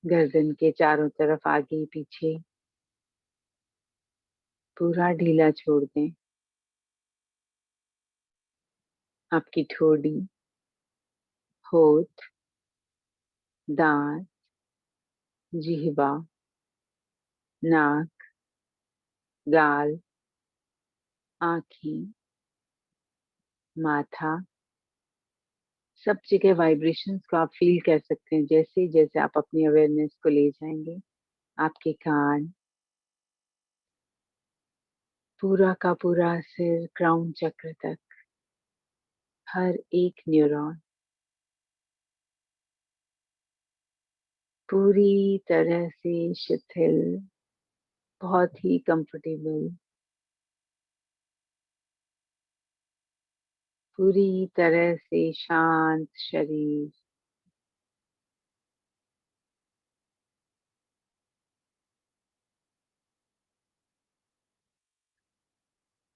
गर्दन के चारों तरफ, आगे पीछे पूरा ढीला छोड़ दें। आपकी ठोड़ी, होठ, दांत, जिह्वा, नाक, गाल, आंखें, माथा, सब जगह वाइब्रेशंस को आप फील कर सकते हैं। जैसे जैसे आप अपनी अवेयरनेस को ले जाएंगे, आपके कान, पूरा का पूरा सिर, क्राउन चक्र तक, हर एक न्यूरॉन पूरी तरह से शिथिल, बहुत ही कंफर्टेबल, पूरी तरह से शांत शरीर।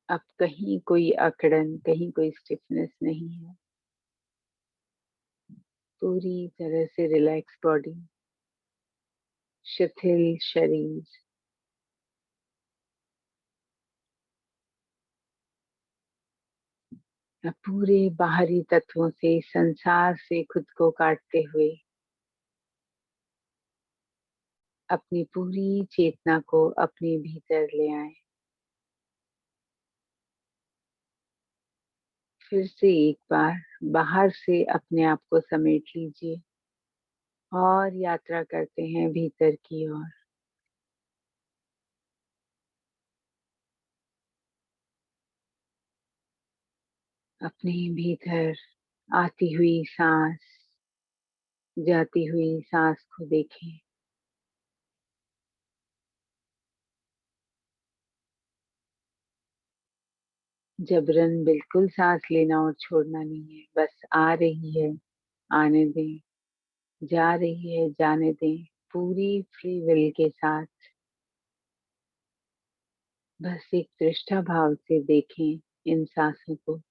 अब कहीं कोई अकड़न, कहीं कोई स्टिफनेस नहीं है। पूरी तरह से रिलैक्स बॉडी, शिथिल शरीर। अब पूरे बाहरी तत्वों से, संसार से खुद को काटते हुए अपनी पूरी चेतना को अपने भीतर ले आए। फिर से एक बार बाहर से अपने आप को समेट लीजिए और यात्रा करते हैं भीतर की ओर। अपने भीतर आती हुई सांस, जाती हुई सांस को देखें। जबरन बिल्कुल सांस लेना और छोड़ना नहीं है, बस आ रही है आने दें, जा रही है जाने दें, पूरी फ्री विल के साथ। बस एक दृष्टा भाव से देखें इन सांसों को।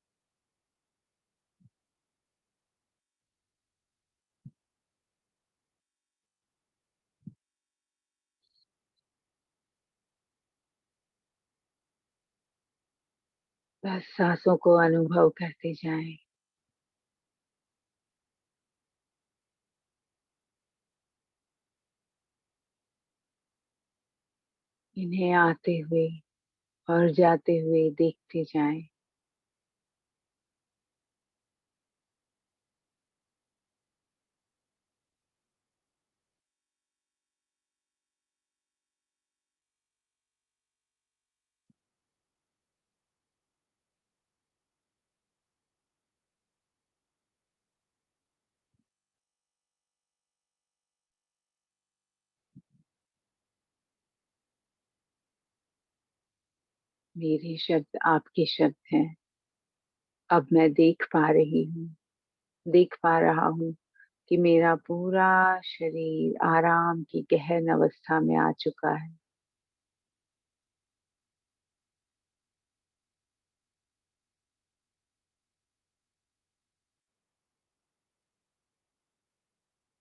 बस सांसों को अनुभव करते जाएं। इन्हें आते हुए और जाते हुए देखते जाएं। मेरे शब्द आपके शब्द हैं। अब मैं देख पा रही हूँ, देख पा रहा हूँ कि मेरा पूरा शरीर आराम की गहन अवस्था में आ चुका है।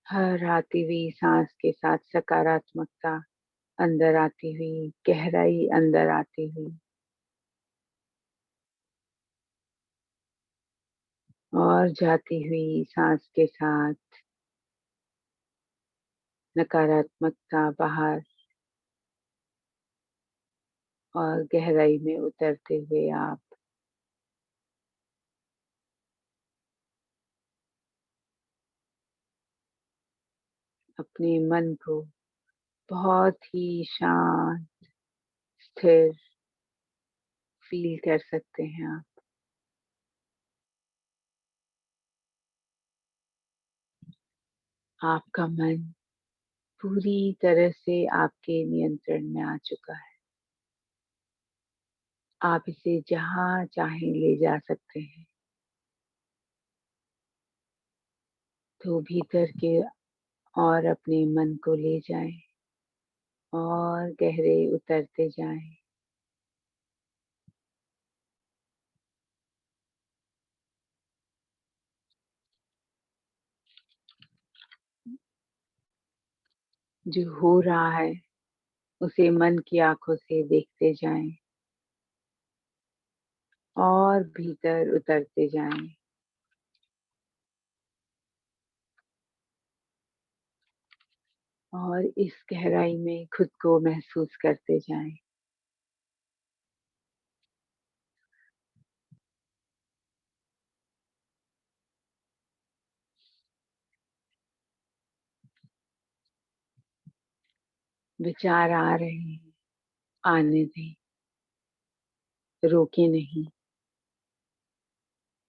हर आती हुई सांस के साथ सकारात्मकता अंदर आती हुई, गहराई अंदर आती हुई और जाती हुई सांस के साथ नकारात्मकता बाहर और गहराई में उतरते हुए आप अपने मन को बहुत ही शांत, स्थिर फील कर सकते हैं आप। आपका मन पूरी तरह से आपके नियंत्रण में आ चुका है। आप इसे जहाँ चाहें ले जा सकते हैं। तो भीतर के और अपने मन को ले जाएं और गहरे उतरते जाएं। जो हो रहा है उसे मन की आंखों से देखते जाएं और भीतर उतरते जाएं। और इस गहराई में खुद को महसूस करते जाएं। विचार आ रहे हैं, आने दें, रोके नहीं।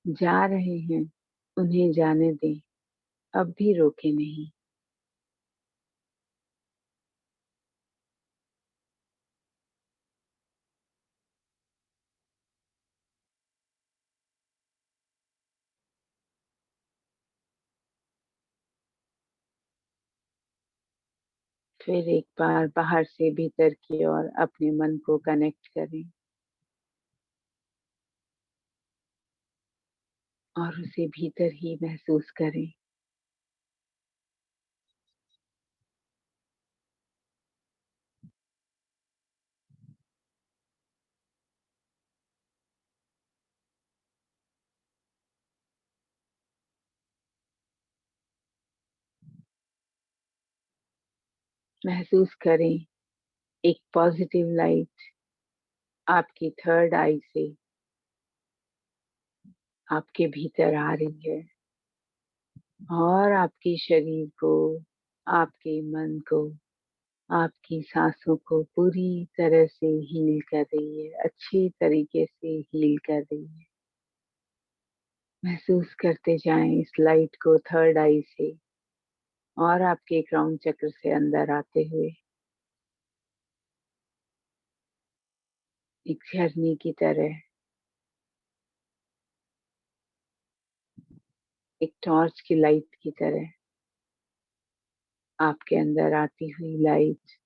जा रहे हैं, उन्हें जाने दें, अब भी रोके नहीं। फिर एक बार बाहर से भीतर की ओर अपने मन को कनेक्ट करें और उसे भीतर ही महसूस करें। महसूस करें एक पॉजिटिव लाइट आपकी थर्ड आई से आपके भीतर आ रही है और आपके शरीर को, आपके मन को, आपकी सांसों को पूरी तरह से हील कर रही है, अच्छी तरीके से हील कर रही है। महसूस करते जाएं इस लाइट को थर्ड आई से और आपके क्राउन चक्र से अंदर आते हुए एक झरने की तरह, एक टॉर्च की लाइट की तरह आपके अंदर आती हुई लाइट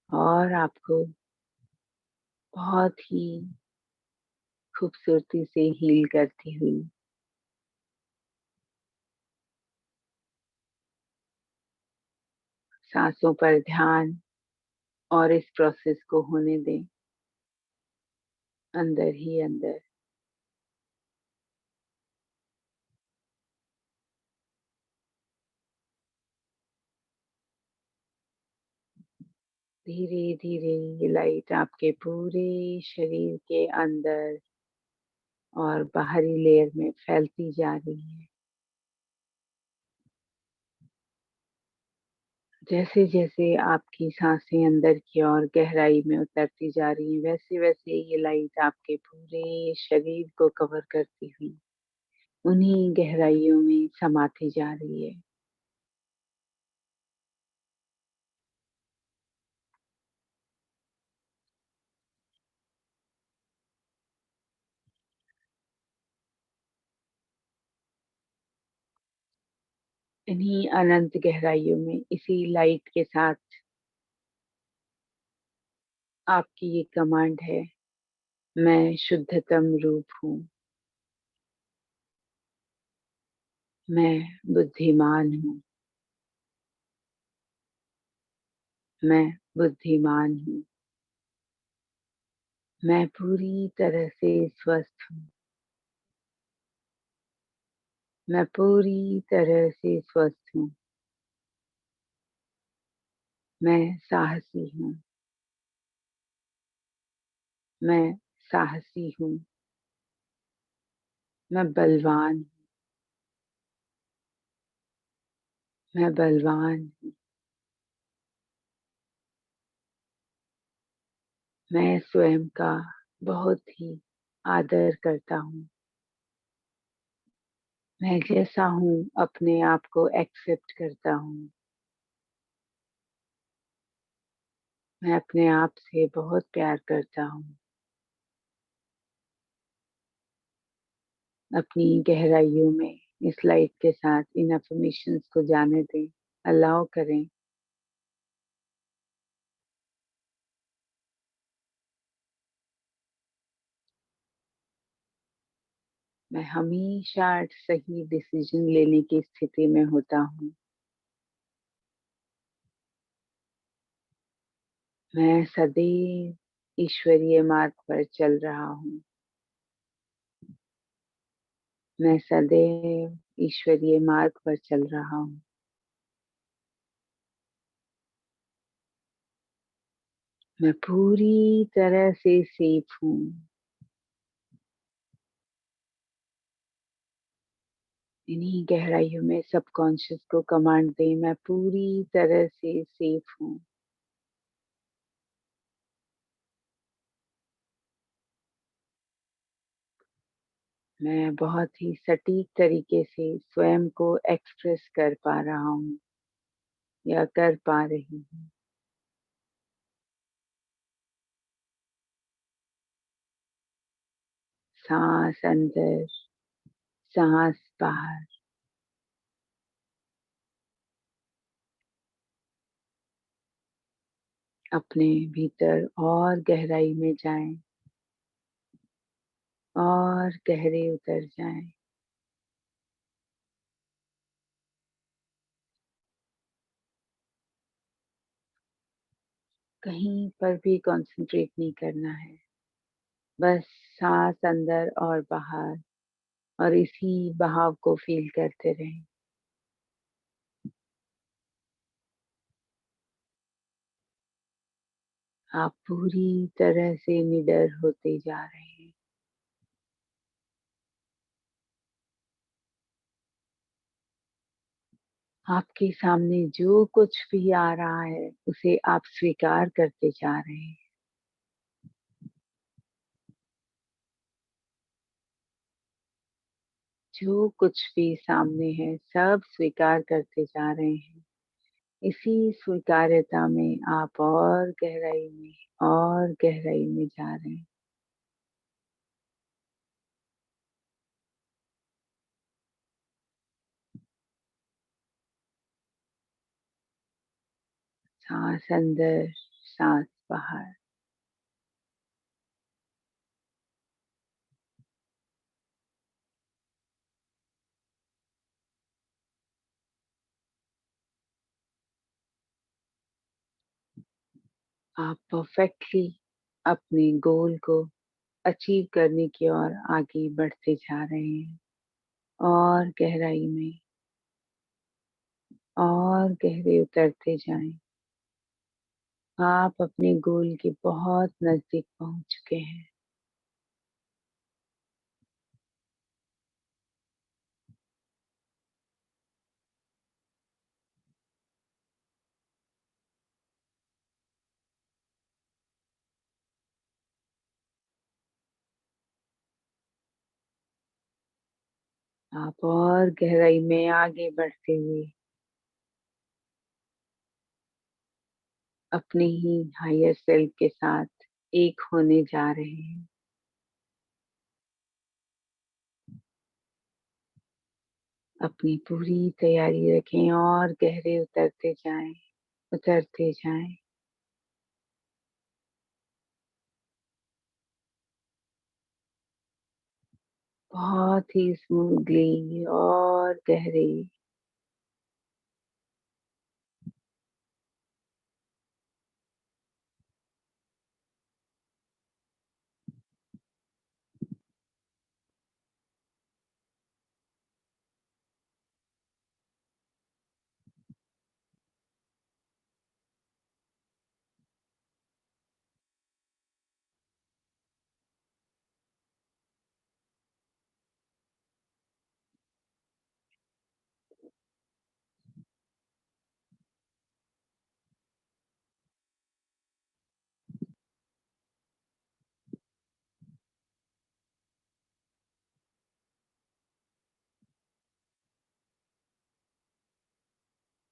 और आपको बहुत ही खूबसूरती से हील करती हुई। सांसों पर ध्यान और इस प्रोसेस को होने दें अंदर ही अंदर। धीरे धीरे ये लाइट आपके पूरे शरीर के अंदर और बाहरी लेयर में फैलती जा रही है। जैसे जैसे आपकी सांसें अंदर की ओर गहराई में उतरती जा रही हैं, वैसे वैसे ये लाइट आपके पूरे शरीर को कवर करती हुई उन्हीं गहराइयों में समाती जा रही है। इन्हीं अनंत गहराइयों में इसी लाइट के साथ आपकी ये कमांड है, मैं शुद्धतम रूप हूँ, मैं बुद्धिमान हूँ, मैं बुद्धिमान हूँ, मैं पूरी तरह से स्वस्थ हूँ, मैं पूरी तरह से स्वस्थ हूँ, मैं साहसी हूँ, मैं साहसी हूँ, मैं बलवान हूँ, मैं बलवान हूँ, मैं स्वयं का बहुत ही आदर करता हूँ, मैं जैसा हूँ अपने आप को एक्सेप्ट करता हूँ, मैं अपने आप से बहुत प्यार करता हूँ। अपनी गहराइयों में इस लाइट के साथ इन अफर्मेशंस को जाने दें, अलाउ करें। मैं हमेशा सही डिसीजन लेने की स्थिति में होता हूँ। मैं सदैव ईश्वरीय मार्ग पर चल रहा हूँ। मैं सदैव ईश्वरीय मार्ग पर चल रहा हूँ। मैं पूरी तरह से सेफ हूँ। इन्हीं गहराइयों में सबकॉन्शियस को कमांड दें, मैं पूरी तरह से सेफ हूँ। मैं बहुत ही सटीक तरीके से स्वयं को एक्सप्रेस कर पा रहा हूँ या कर पा रही हूँ। सांस अंदर, सांस बाहर। अपने भीतर और गहराई में जाएं और गहरे उतर जाएं। कहीं पर भी कंसंट्रेट नहीं करना है, बस सांस अंदर और बाहर और इसी बहाव को फील करते रहें। आप पूरी तरह से निडर होते जा रहे हैं। आपके सामने जो कुछ भी आ रहा है उसे आप स्वीकार करते जा रहे हैं। जो कुछ भी सामने है सब स्वीकार करते जा रहे हैं। इसी स्वीकार्यता में आप और गहराई में जा रहे हैं। सांस अंदर, सांस बाहर। आप परफेक्टली अपने गोल को अचीव करने की ओर आगे बढ़ते जा रहे हैं और गहराई में और गहरे उतरते जाएं। आप अपने गोल के बहुत नजदीक पहुंच चुके हैं। आप और गहराई में आगे बढ़ते हुए अपने ही हायर सेल्फ के साथ एक होने जा रहे हैं। अपनी पूरी तैयारी रखें और गहरे उतरते जाएं, उतरते जाएं। बहुत ही स्मूथली और गहरे।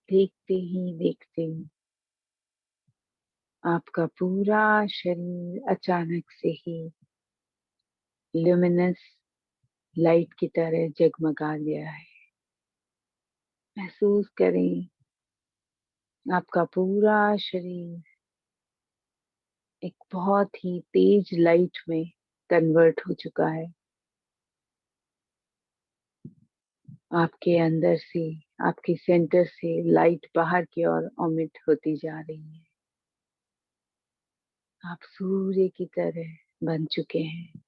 देखते ही देखते आपका पूरा शरीर अचानक से ही ल्यूमिनस लाइट की तरह जगमगा गया है। महसूस करें आपका पूरा शरीर एक बहुत ही तेज लाइट में कन्वर्ट हो चुका है। आपके अंदर से, आपके सेंटर से लाइट बाहर की ओर ओमिट होती जा रही है। आप सूर्य की तरह बन चुके हैं,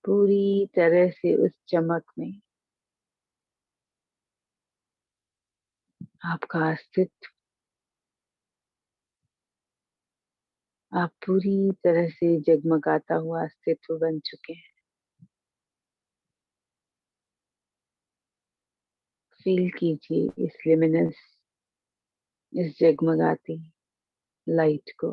पूरी तरह से उस चमक में। आपका अस्तित्व, आप पूरी तरह से जगमगाता हुआ अस्तित्व बन चुके हैं। फील कीजिए इस लिमिनस, इस जगमगाती लाइट को।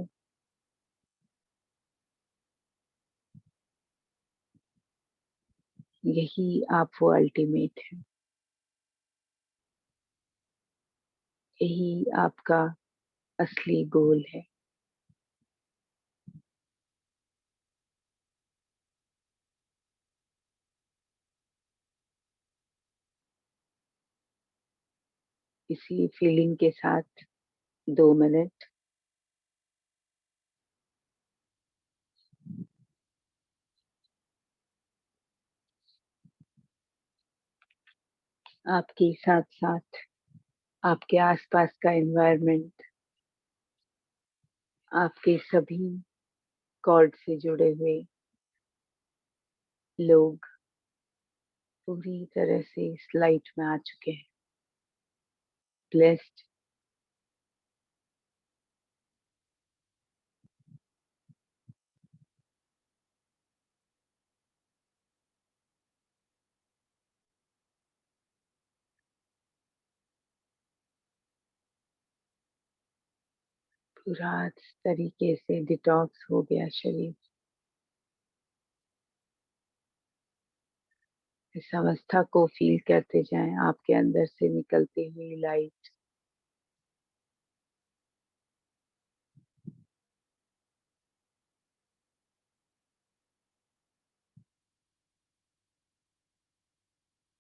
यही आप वो अल्टीमेट है, यही आपका असली गोल है। इसी फीलिंग के साथ 2 मिनट आपके साथ साथ आपके आसपास का एनवायरनमेंट, आपके सभी कॉर्ड से जुड़े हुए लोग पूरी तरह से इस लाइट में आ चुके हैं। ब्लेस्ड, पूरा इस तरीके से डिटॉक्स हो गया शरीर। इस अवस्था को फील करते जाएं, आपके अंदर से निकलती हुई लाइट।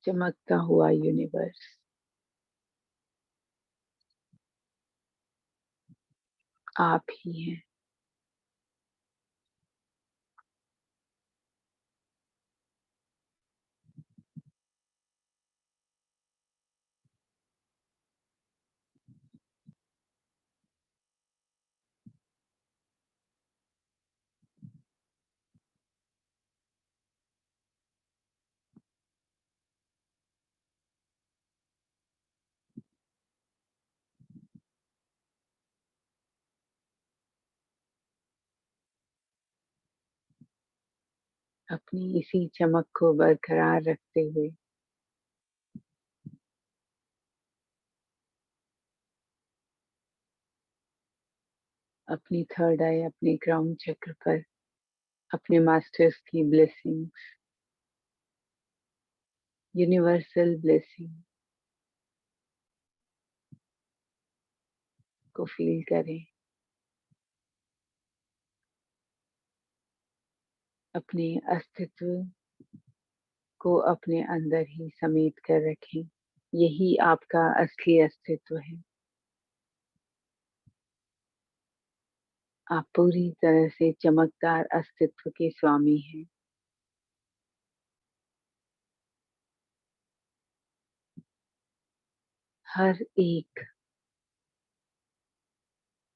चमकता हुआ यूनिवर्स आप ही हैं। अपनी इसी चमक को बरकरार रखते हुए अपनी थर्ड आई, अपने क्राउन चक्र पर अपने मास्टर्स की ब्लेसिंग्स, यूनिवर्सल ब्लेसिंग को फील करें। अपने अस्तित्व को अपने अंदर ही समेट कर रखें। यही आपका असली अस्तित्व है। आप पूरी तरह से चमकदार अस्तित्व के स्वामी हैं। हर एक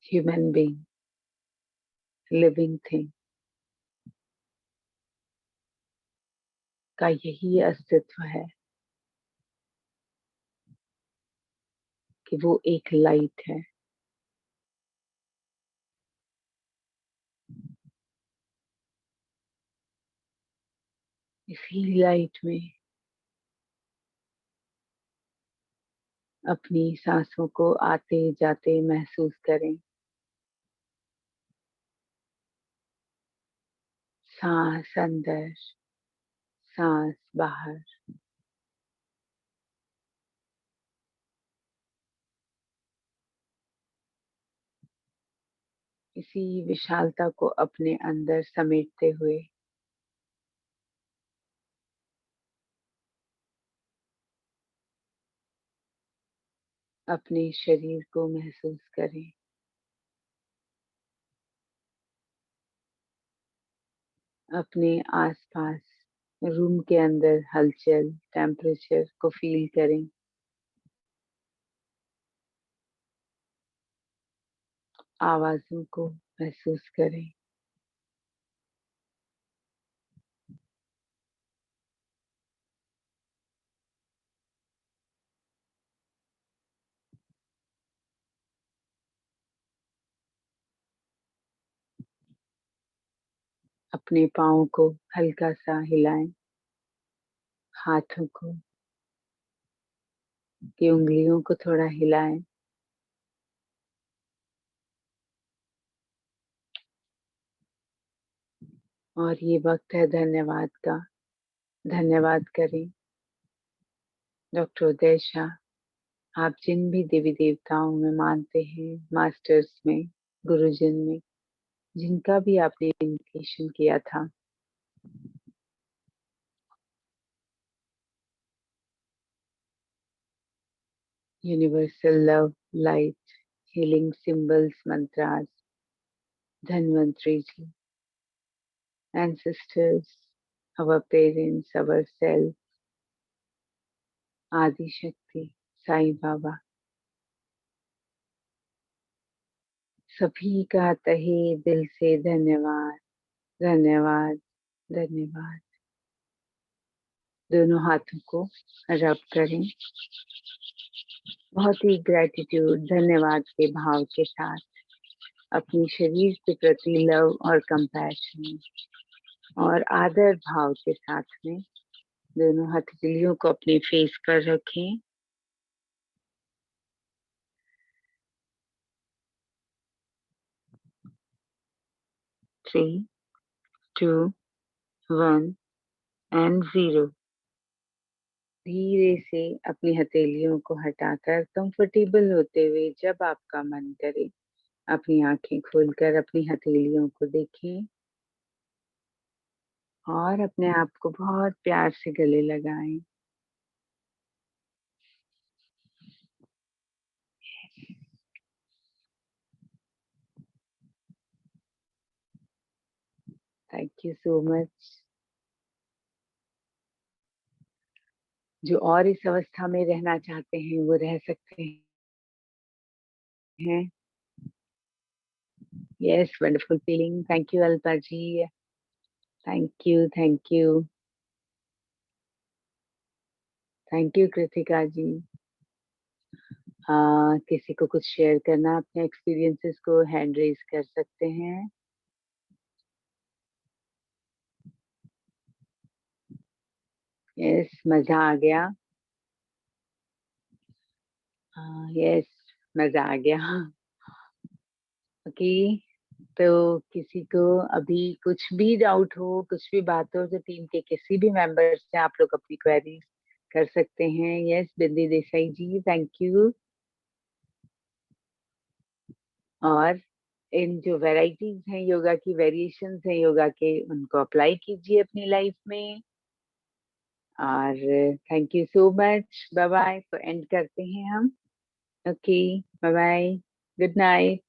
ह्यूमन बीइंग, लिविंग थिंग का यही अस्तित्व है कि वो एक लाइट है। इसी लाइट में अपनी सांसों को आते जाते महसूस करें। सांस अंदर, सांस बाहर। इसी विशालता को अपने अंदर समेटते हुए अपने शरीर को महसूस करें। अपने आसपास रूम के अंदर हलचल, टेम्परेचर को फील करें। आवाजों को महसूस करें। अपने पाँव को हल्का सा हिलाएं। हाथों को, की उंगलियों को थोड़ा हिलाएं। और ये वक्त है धन्यवाद का। धन्यवाद करें डॉक्टर उदय शाह, आप जिन भी देवी देवताओं में मानते हैं, मास्टर्स में, गुरुजन में, जिनका भी आपने इन्विटेशन किया था। Universal love, light, healing symbols, mantras, Dhanvantari ji, ancestors, our parents, ourselves, आदि शक्ति, साईं बाबा, सभी का तहे दिल से धन्यवाद, धन्यवाद, धन्यवाद। दोनों हाथों को रब करें। बहुत ही ग्रैटिट्यूड, धन्यवाद के भाव के साथ अपने शरीर के प्रति लव और कंपैशन और आदर भाव के साथ में दोनों हथेलियों को अपने फेस पर रखें। 3, 2, 1 एंड 0। धीरे से अपनी हथेलियों को हटाकर कंफर्टेबल होते हुए जब आपका मन करे अपनी आंखें खोलकर अपनी हथेलियों को देखें और अपने आप को बहुत प्यार से गले लगाएं। Thank you so much. जो और इस अवस्था में रहना चाहते हैं वो रह सकते हैं। Yes, wonderful feeling. Thank you Alpa ji. Thank you, thank you, thank you Kritika ji. किसी को कुछ शेयर करना अपने एक्सपीरियंसेस को हैंड रेज कर सकते हैं। यस, मजा आ गया। यस, मजा आ गया। ओके, तो किसी को अभी कुछ भी डाउट हो, कुछ भी बात हो, तो टीम के किसी भी मेंबर से आप लोग अपनी क्वेरी कर सकते हैं। Yes, Bindi Desai ji, thank you. और इन जो वैरायटीज हैं योगा की, वेरिएशंस हैं योगा के, उनको अप्लाई कीजिए अपनी लाइफ में। और thank you so much. Bye bye. तो एंड करते हैं हम। Okay, bye bye, good night.